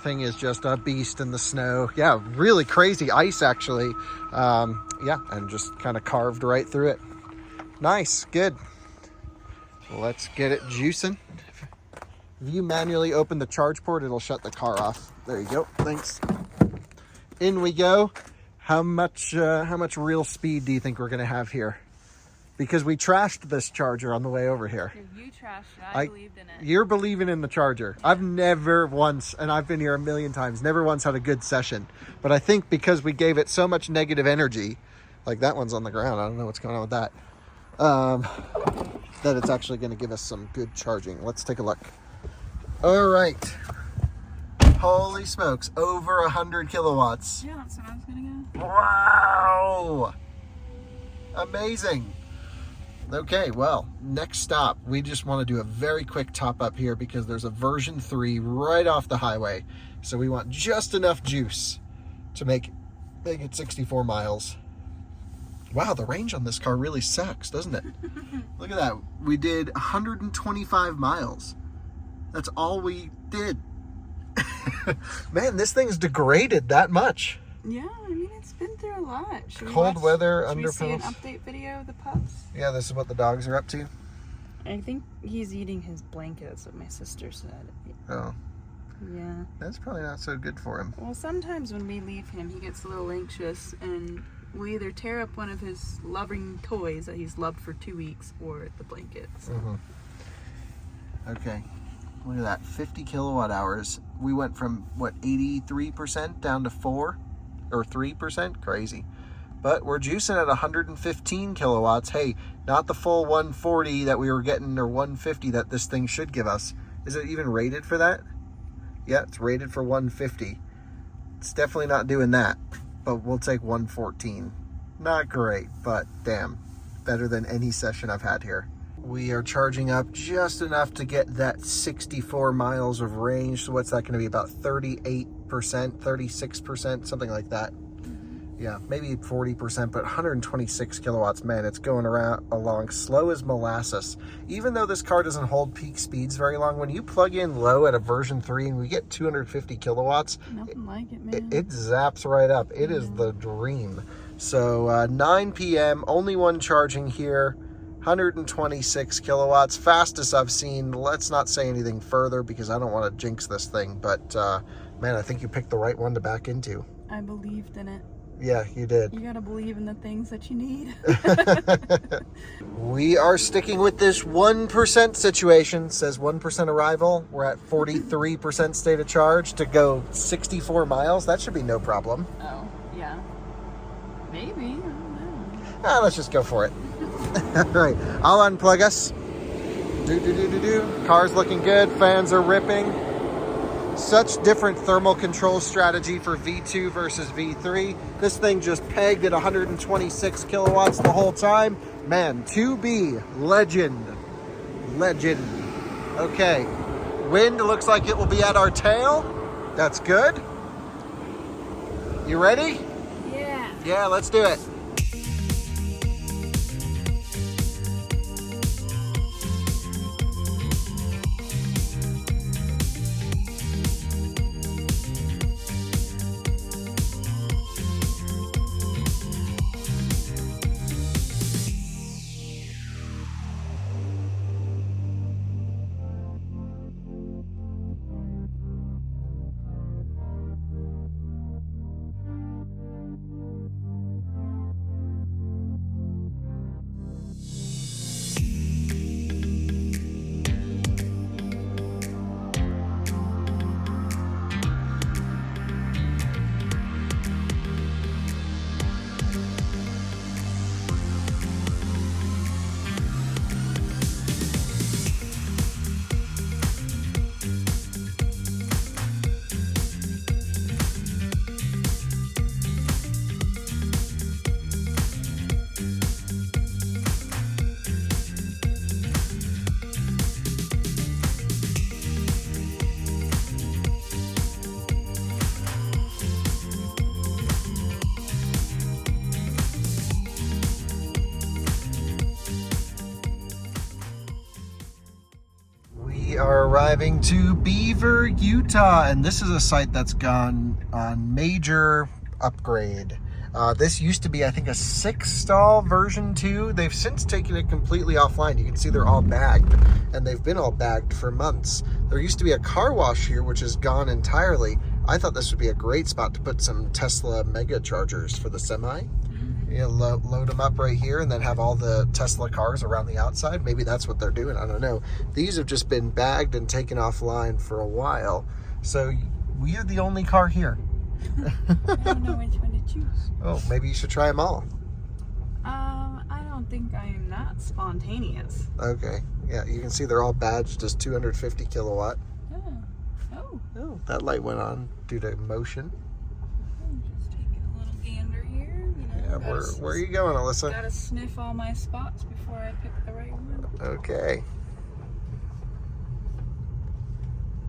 Thing is just a beast in the snow. Yeah, really crazy ice actually. Yeah, and just kind of carved right through it. Nice, good. Let's get it juicing. If you manually open the charge port, it'll shut the car off. There you go, thanks. In we go. How much real speed do you think we're gonna have here? Because we trashed this charger on the way over here. You trashed it. I believed in it. You're believing in the charger. I've never once, and I've been here a million times, never once had a good session. But I think because we gave it so much negative energy, like that one's on the ground, I don't know what's going on with that, that it's actually going to give us some good charging. Let's take a look. All right. Holy smokes, over 100 kilowatts. Yeah, that's what I was going to go. Wow. Amazing. Okay, well, next stop, we just want to do a very quick top up here because there's a version 3 right off the highway. So we want just enough juice to make it 64 miles. Wow, the range on this car really sucks, doesn't it? Look at that. We did 125 miles. That's all we did. Man, this thing's degraded that much. Yeah, I mean, it's been through a lot. Cold weather, should we see an underpants. update video of the pups? Yeah, this is what the dogs are up to. I think he's eating his blanket. That's what my sister said. Oh, Yeah. that's probably not so good for him. Well, sometimes when we leave him, he gets a little anxious, and we either tear up one of his loving toys that he's loved for 2 weeks, or the blanket. So. Mm-hmm. Okay, look at that, 50 kilowatt hours. We went from, what, 83% down to 4 or 3%? Crazy. But we're juicing at 115 kilowatts. Hey, not the full 140 that we were getting, or 150 that this thing should give us. Is it even rated for that? Yeah, it's rated for 150. It's definitely not doing that, but we'll take 114. Not great, but damn, better than any session I've had here. We are charging up just enough to get that 64 miles of range. So what's that going to be? About 38%, 36%, something like that. Yeah, maybe 40%, but 126 kilowatts. Man, it's going along slow as molasses. Even though this car doesn't hold peak speeds very long, when you plug in low at a version 3 and we get 250 kilowatts, Nothing like it, man. it zaps right up. It is the dream. So 9 p.m., only one charging here. 126 kilowatts, fastest I've seen. Let's not say anything further because I don't want to jinx this thing, but man, I think you picked the right one to back into. I believed in it. Yeah, you did. You gotta believe in the things that you need. We are sticking with this 1% situation. It says 1% arrival. We're at 43% state of charge to go 64 miles. That should be no problem. Oh, yeah. Maybe, I don't know. Let's just go for it. All right, I'll unplug us. Car's looking good. Fans are ripping. Such different thermal control strategy for V2 versus V3. This thing just pegged at 126 kilowatts the whole time. Man, 2B, legend. Legend. Okay, wind looks like it will be at our tail. That's good. You ready? Yeah. Yeah, let's do it. We are arriving to Beaver, Utah, and this is a site that's gone on major upgrade. This used to be, I think, a 6-stall version 2. They've since taken it completely offline. You can see they're all bagged, and they've been all bagged for months. There used to be a car wash here, which is gone entirely. I thought this would be a great spot to put some Tesla mega chargers for the semi. You know, load them up right here and then have all the Tesla cars around the outside. Maybe that's what they're doing. I don't know. These have just been bagged and taken offline for a while. So we are the only car here. I don't know which one to choose. Oh, maybe you should try them all. I don't think I am that spontaneous. Okay. Yeah, you can see they're all badged as 250 kilowatt. Oh. Oh, that light went on due to motion. I'm just taking a little gander here. You know, Yeah, where are you going, Alyssa? Gotta sniff all my spots before I pick the right one. Okay.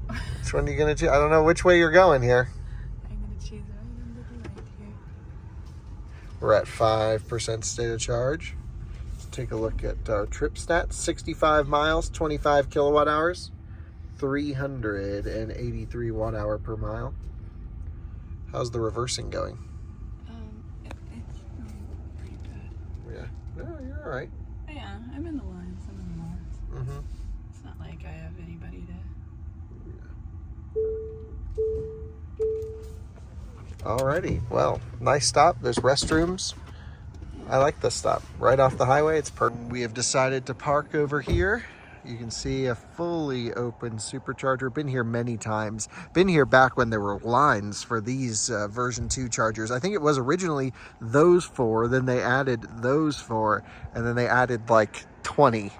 Which one are you going to choose? I don't know which way you're going here. I'm gonna choose right under the light here. We're at 5% state of charge. Let's take a look at our trip stats. 65 miles, 25 kilowatt hours, 383 watt hour per mile. How's the reversing going? It's pretty good. Yeah. No, you're all right. Yeah, I'm in the lines. Mm-hmm. It's not like I have anybody to. Alrighty. Well, nice stop. There's restrooms. I like this stop. Right off the highway. It's perfect. We have decided to park over here. You can see a fully open supercharger. Been here many times. Been here back when there were lines for these version 2 chargers. I think it was originally those 4, then they added those 4, and then they added like 20.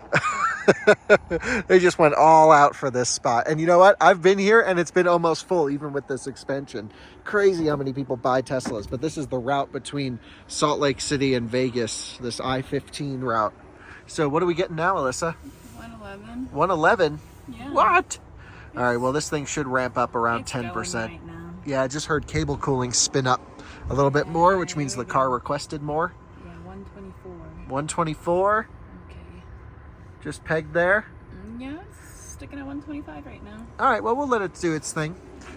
They just went all out for this spot. And you know what? I've been here and it's been almost full, even with this expansion. Crazy how many people buy Teslas. But this is the route between Salt Lake City and Vegas, this I-15 route. So what are we getting now, Alyssa? 111. 111? Yeah. What? All right, well, this thing should ramp up around It's 10%. going right now. Yeah, I just heard cable cooling spin up a little bit more, which means the car requested more. Yeah, 124. 124, Okay. just pegged there. Yeah, it's sticking at 125 right now. All right, well, we'll let it do its thing.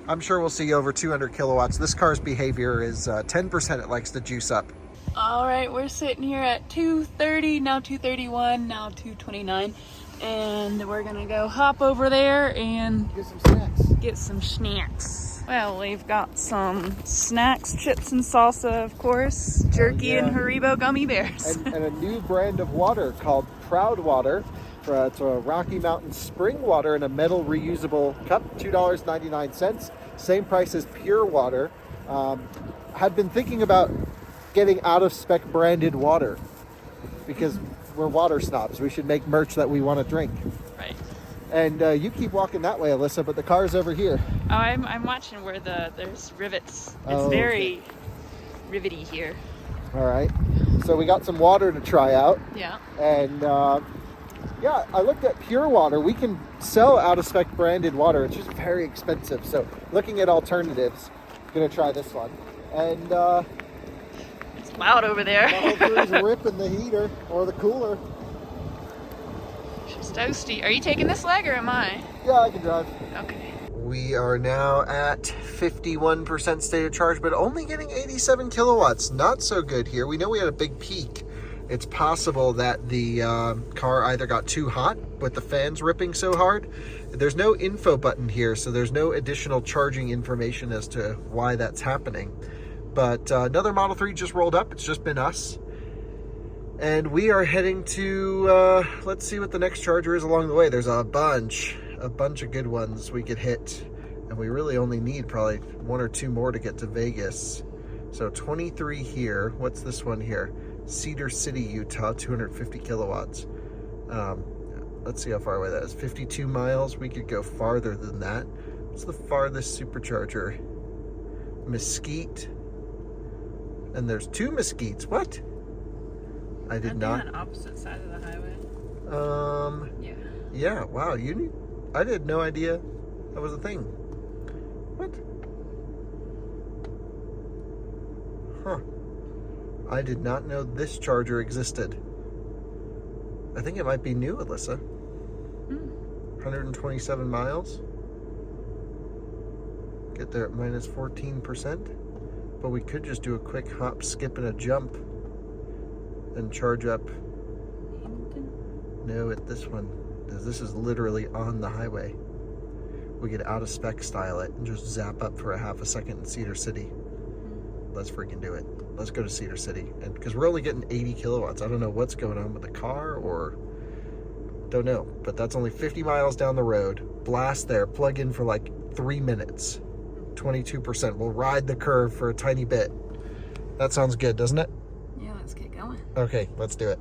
I'm sure we'll see over 200 kilowatts. This car's behavior is 10%. It likes to juice up. All right, we're sitting here at 230, now 231, now 229. And we're gonna go hop over there and Get some snacks. get some snacks. Well, we've got some snacks, chips and salsa, of course, jerky and Haribo gummy bears. And a new brand of water called Proud Water. It's a Rocky Mountain spring water in a metal reusable cup, $2.99. Same price as pure water. Had been thinking about getting out of spec branded water because we're water snobs. We should make merch that we want to drink. Right. And you keep walking that way, Alyssa, but the car's over here. Oh, I'm watching where there's rivets. It's Oh, very rivety here. All right. So we got some water to try out. Yeah. And yeah, I looked at Pure Water. We can sell out-of-spec branded water. It's just very expensive. So looking at alternatives, gonna try this one. And It's loud over there. Model 3's ripping the heater or the cooler. She's toasty. Are you taking this leg or am I? Yeah, I can drive. Okay. We are now at 51% state of charge, but only getting 87 kilowatts. Not so good here. We know we had a big peak. It's possible that the car either got too hot with the fans ripping so hard. There's no info button here, so there's no additional charging information as to why that's happening. But another Model 3 just rolled up. It's just been us. And we are heading to, let's see what the next charger is along the way. There's a bunch of good ones we could hit. And we really only need probably one or two more to get to Vegas. So 23 here. What's this one here? Cedar City, Utah, 250 kilowatts. Let's see how far away that is. 52 miles. We could go farther than that. What's the farthest supercharger? Mesquite. And there's two Mesquites. What? I did not. On opposite side of the highway. Yeah. Yeah. Wow. I had no idea that was a thing. What? Huh. I did not know this charger existed. I think it might be new, Alyssa. 127 miles. Get there at minus 14%. But we could just do a quick hop, skip, and a jump and charge up. No, at this one, because this is literally on the highway. We could out of spec style it and just zap up for a half a second in Cedar City. Let's freaking do it. Let's go to Cedar City. And because we're only getting 80 kilowatts. I don't know what's going on with the car or don't know, but that's only 50 miles down the road. Blast there, plug in for like 3 minutes. 22%. We'll ride the curve for a tiny bit. That sounds good, doesn't it? Yeah, let's get going. Okay, let's do it.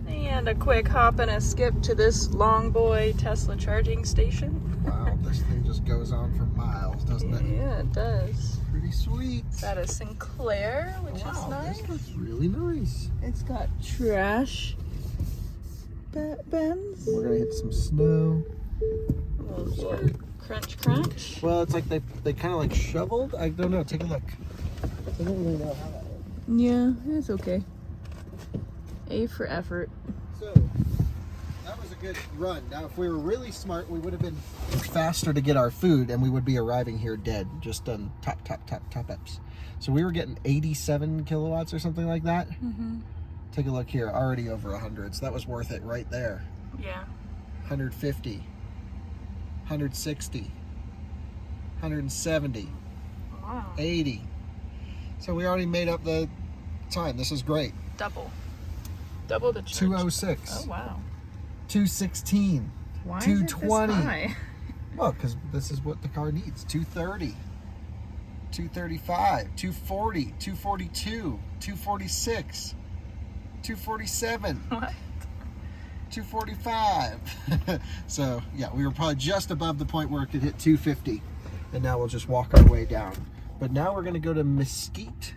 And a quick hop and a skip to this long boy Tesla charging station. Wow, this thing just goes on for miles, doesn't it? Yeah, it does. Pretty sweet. It's at a Sinclair, which is nice. This looks really nice. It's got trash bins. We're gonna hit some snow. A little crunch, crunch. Well, it's like they kind of like shoveled. I don't know. Take a look. I don't really know how that works. Yeah, it's okay. A for effort. So that was a good run. Now, if we were really smart, we would have been faster to get our food, and we would be arriving here dead. Just done top ups. So we were getting 87 kilowatts or something like that. Mm-hmm. Take a look here. Already over 100. So that was worth it right there. Yeah. 150, 160, 170, Wow. 80. So we already made up the time. This is great. Double the charge. 206. Oh wow. 216. Why 220. Is it this high? Well, because this is what the car needs. 230, 235, 240, 242, 246, 247. What? 245. So yeah, we were probably just above the point where it could hit 250, and now we'll just walk our way down. But now we're going to go to Mesquite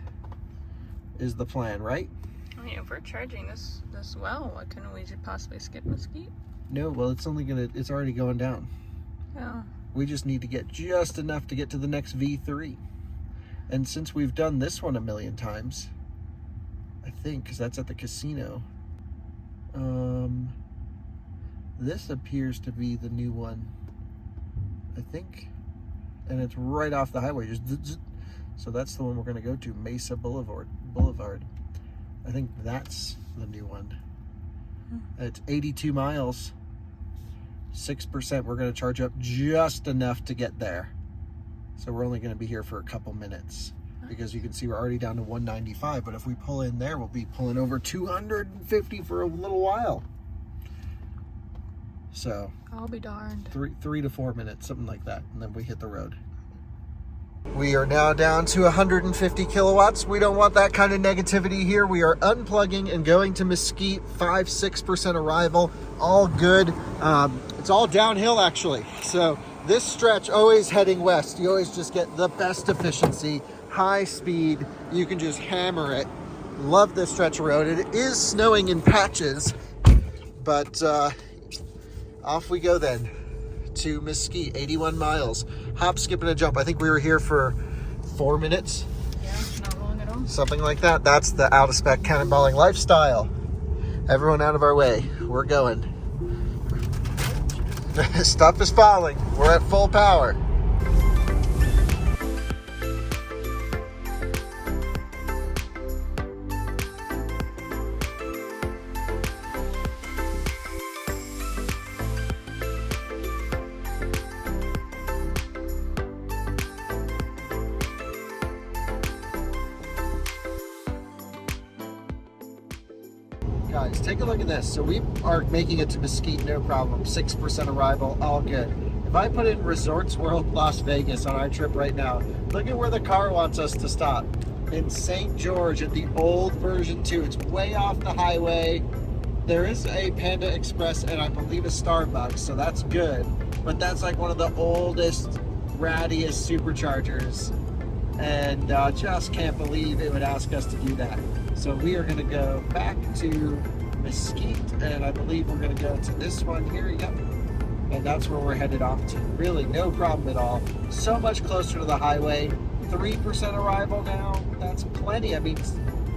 is the plan, right? I mean, if we're charging this well, why couldn't we possibly skip Mesquite? No, well, it's already going down. Yeah. We just need to get just enough to get to the next V3. And since we've done this one a million times, I think, because that's at the casino, this appears to be the new one, I think. And it's right off the highway. So that's the one we're going to go to, Mesa Boulevard. I think that's the new one. It's 82 miles, 6%. We're going to charge up just enough to get there. So we're only going to be here for a couple minutes because you can see we're already down to 195. But if we pull in there, we'll be pulling over 250 for a little while. So I'll be darned. 3 to 4 minutes, something like that. And then we hit the road. We are now down to 150 kilowatts. We don't want that kind of negativity here. We are unplugging and going to Mesquite, 5-6% arrival. All good. It's all downhill actually. So this stretch always heading west. You always just get the best efficiency, high speed. You can just hammer it. Love this stretch of road. It is snowing in patches, but off we go then to Mesquite, 81 miles. Hop, skip, and a jump. I think we were here for 4 minutes. Yeah, not long at all. Something like that. That's the out-of-spec cannonballing lifestyle. Everyone out of our way. We're going. Stuff is falling. We're at full power. Guys, take a look at this. So we are making it to Mesquite, no problem. 6% arrival, all good. If I put in Resorts World Las Vegas on our trip right now, look at where the car wants us to stop. In St. George at the old version 2. It's way off the highway. There is a Panda Express and I believe a Starbucks, so that's good. But that's like one of the oldest, rattiest superchargers. And just can't believe it would ask us to do that. So we are going to go back to Mesquite, and I believe we're going to go to this one here. Yep. And that's where we're headed off to. Really, no problem at all. So much closer to the highway. 3% arrival now. That's plenty. I mean,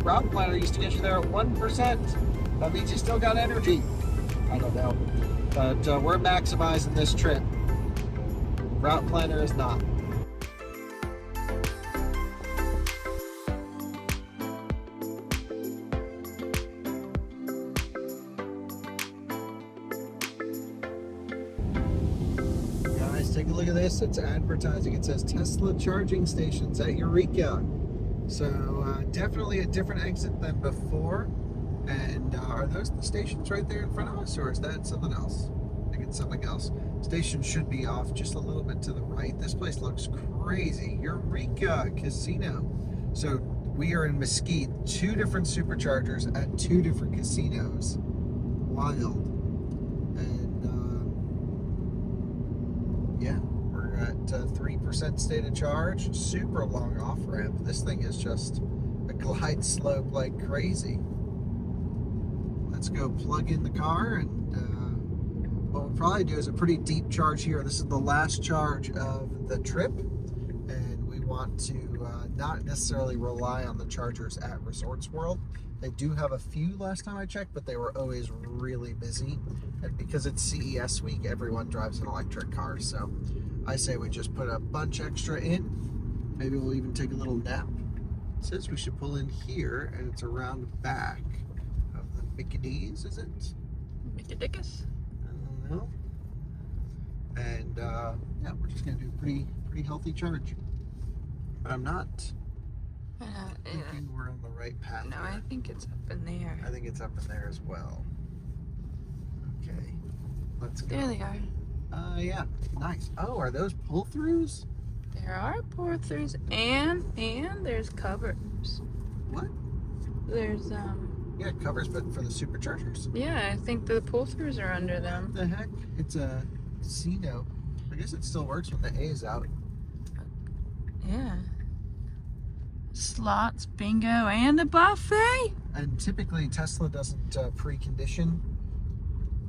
Route Planner used to get you there at 1%. That means you still got energy. I don't know. But we're maximizing this trip. Route Planner is not. Take a look at this. It's advertising. It says Tesla charging stations at Eureka. So definitely a different exit than before. And are those the stations right there in front of us, or is that something else? I think it's something else. Station should be off just a little bit to the right. This place looks crazy. Eureka Casino. So we are in Mesquite. 2 different superchargers at 2 different casinos. Wild. Yeah, we're at 3% state of charge. Super long off ramp. This thing is just a glide slope like crazy. Let's go plug in the car, and what we'll probably do is a pretty deep charge here. This is the last charge of the trip, and we want to not necessarily rely on the chargers at Resorts World. They do have a few last time I checked, but they were always really busy. And because it's CES week, everyone drives an electric car. So I say we just put a bunch extra in. Maybe we'll even take a little nap. It says we should pull in here, and it's around the back of the Mickey's, is it? Mickey-dickus? I don't know. And yeah, we're just gonna do a pretty healthy charge. But I'm not thinking we're on the right path. No, here. I think it's up in there. I think it's up in there as well. Okay, let's go. There they are. Yeah, nice. Oh, are those pull-throughs? There are pour-throughs and there's covers. What? There's Yeah, covers, but for the superchargers. yeah, I think the pull-throughs are under them. What the heck? It's a casino. I guess it still works when the A is out. Yeah. Slots, bingo, and the buffet. And typically Tesla doesn't precondition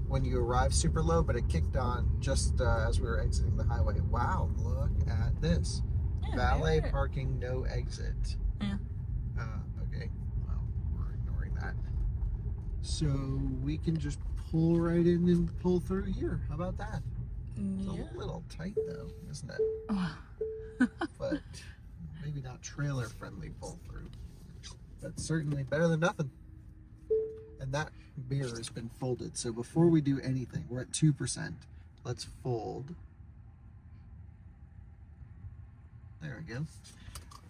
when you arrive super low, but it kicked on just as we were exiting the highway. Wow, look at this. Yeah, Valet there. parking, no exit. Yeah. Okay, well, we're ignoring that. So we can just pull right in and pull through here. How about that? It's Yeah. a little tight though, isn't it? But maybe not trailer friendly pull through. But certainly better than nothing. And that mirror has been folded. So before we do anything, we're at 2%. Let's fold. There we go.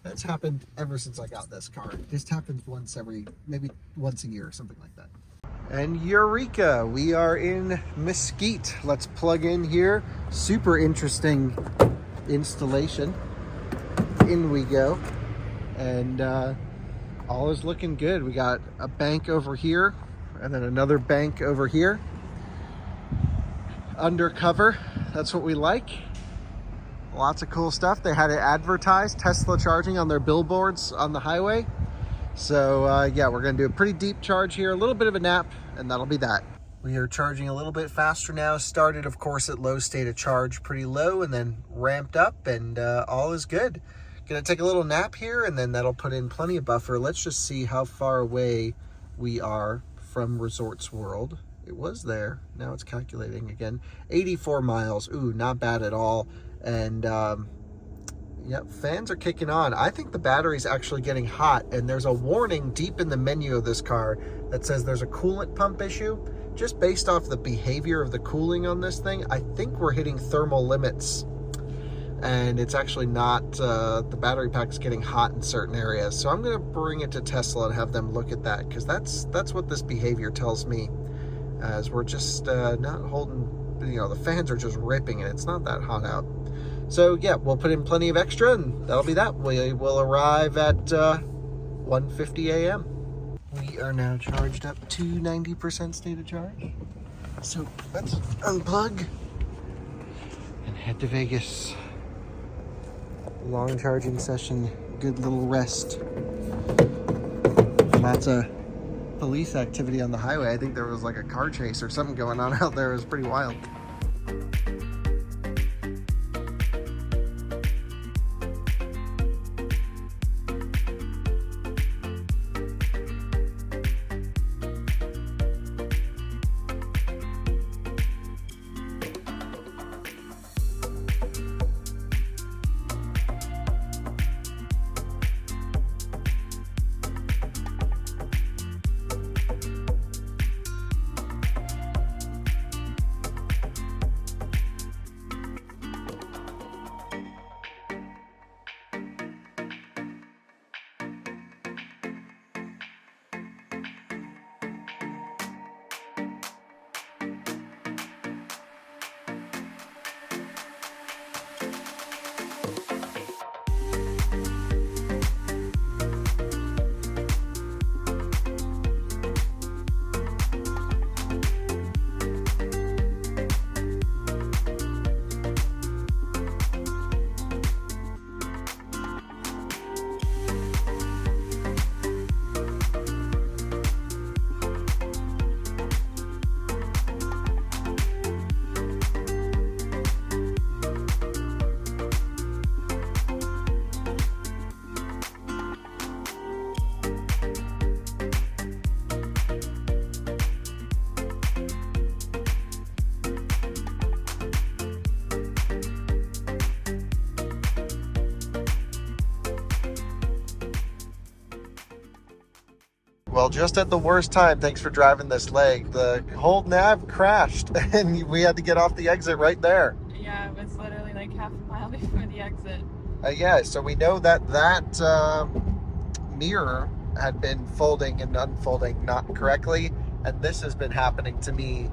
That's happened ever since I got this car. It just happens maybe once a year or something like that. And Eureka, we are in Mesquite. Let's plug in here. Super interesting installation. In we go. And all is looking good. We got a bank over here and then another bank over here. Undercover, that's what we like. Lots of cool stuff. They had it advertised, Tesla charging on their billboards on the highway. So yeah, we're gonna do a pretty deep charge here, a little bit of a nap, and that'll be that. We are charging a little bit faster now. Started, of course, at low state of charge, pretty low, and then ramped up, and all is good. Gonna take a little nap here, and then that'll put in plenty of buffer. Let's just see how far away we are from Resorts World. It was there, now it's calculating again. 84 miles, ooh, not bad at all. And yep, fans are kicking on. I think the battery's actually getting hot, and there's a warning deep in the menu of this car that says there's a coolant pump issue. Just based off the behavior of the cooling on this thing, I think we're hitting thermal limits, and it's actually not, the battery pack's getting hot in certain areas. So I'm gonna bring it to Tesla and have them look at that, because that's what this behavior tells me, as we're just not holding, you know, the fans are just ripping and it's not that hot out. So yeah, we'll put in plenty of extra, and that'll be that. We will arrive at 1:50 a.m. We are now charged up to 90% state of charge. So let's unplug and head to Vegas. Long charging session, good little rest. Lots of police activity on the highway. I think there was like a car chase or something going on out there. It was pretty wild. Well, just at the worst time, thanks for driving this leg. The whole nav crashed and we had to get off the exit right there. Yeah, it was literally like half a mile before the exit. Yeah, so we know that mirror had been folding and unfolding not correctly, and this has been happening to me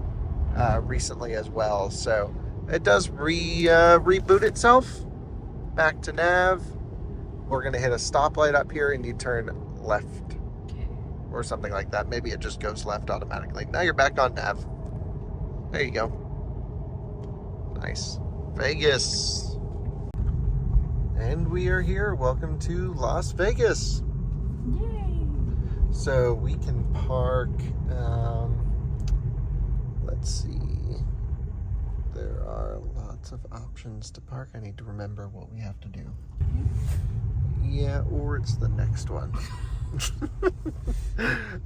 recently as well. So it does reboot itself back to nav. We're gonna hit a stoplight up here and you turn left. Or something like that. Maybe it just goes left automatically. Now you're back on nav. There you go. Nice. Vegas. And we are here. Welcome to Las Vegas. Yay! So we can park, let's see. There are lots of options to park. I need to remember what we have to do. Yeah, or it's the next one.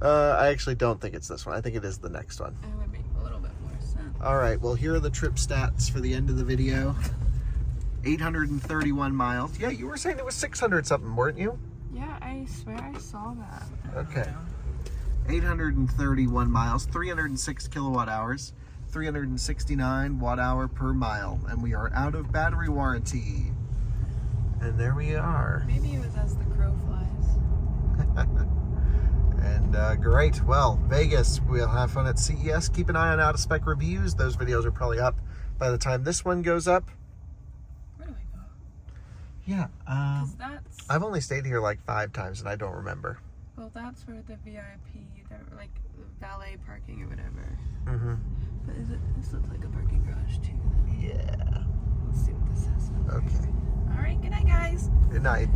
I actually don't think it's this one. I think it is the next one. It would make a little bit more sense. All right, well, here are the trip stats for the end of the video. 831 miles. Yeah, you were saying it was 600 something, weren't you? Yeah, I swear I saw that. Okay. 831 miles, 306 kilowatt hours, 369 watt hour per mile, and we are out of battery warranty. And there we are. Maybe it was as the crow flies. And great. Well, Vegas, we'll have fun at CES. Keep an eye on out of spec reviews. Those videos are probably up by the time this one goes up. Where do I go? Yeah. 'Cause that's, I've only stayed here like 5 times and I don't remember. well, that's where the VIP, the, like valet parking or whatever. Mm-hmm. But is it? This looks like a parking garage too. Then. Yeah. Let's see what this says. Okay. All right. Good night, guys. Good night.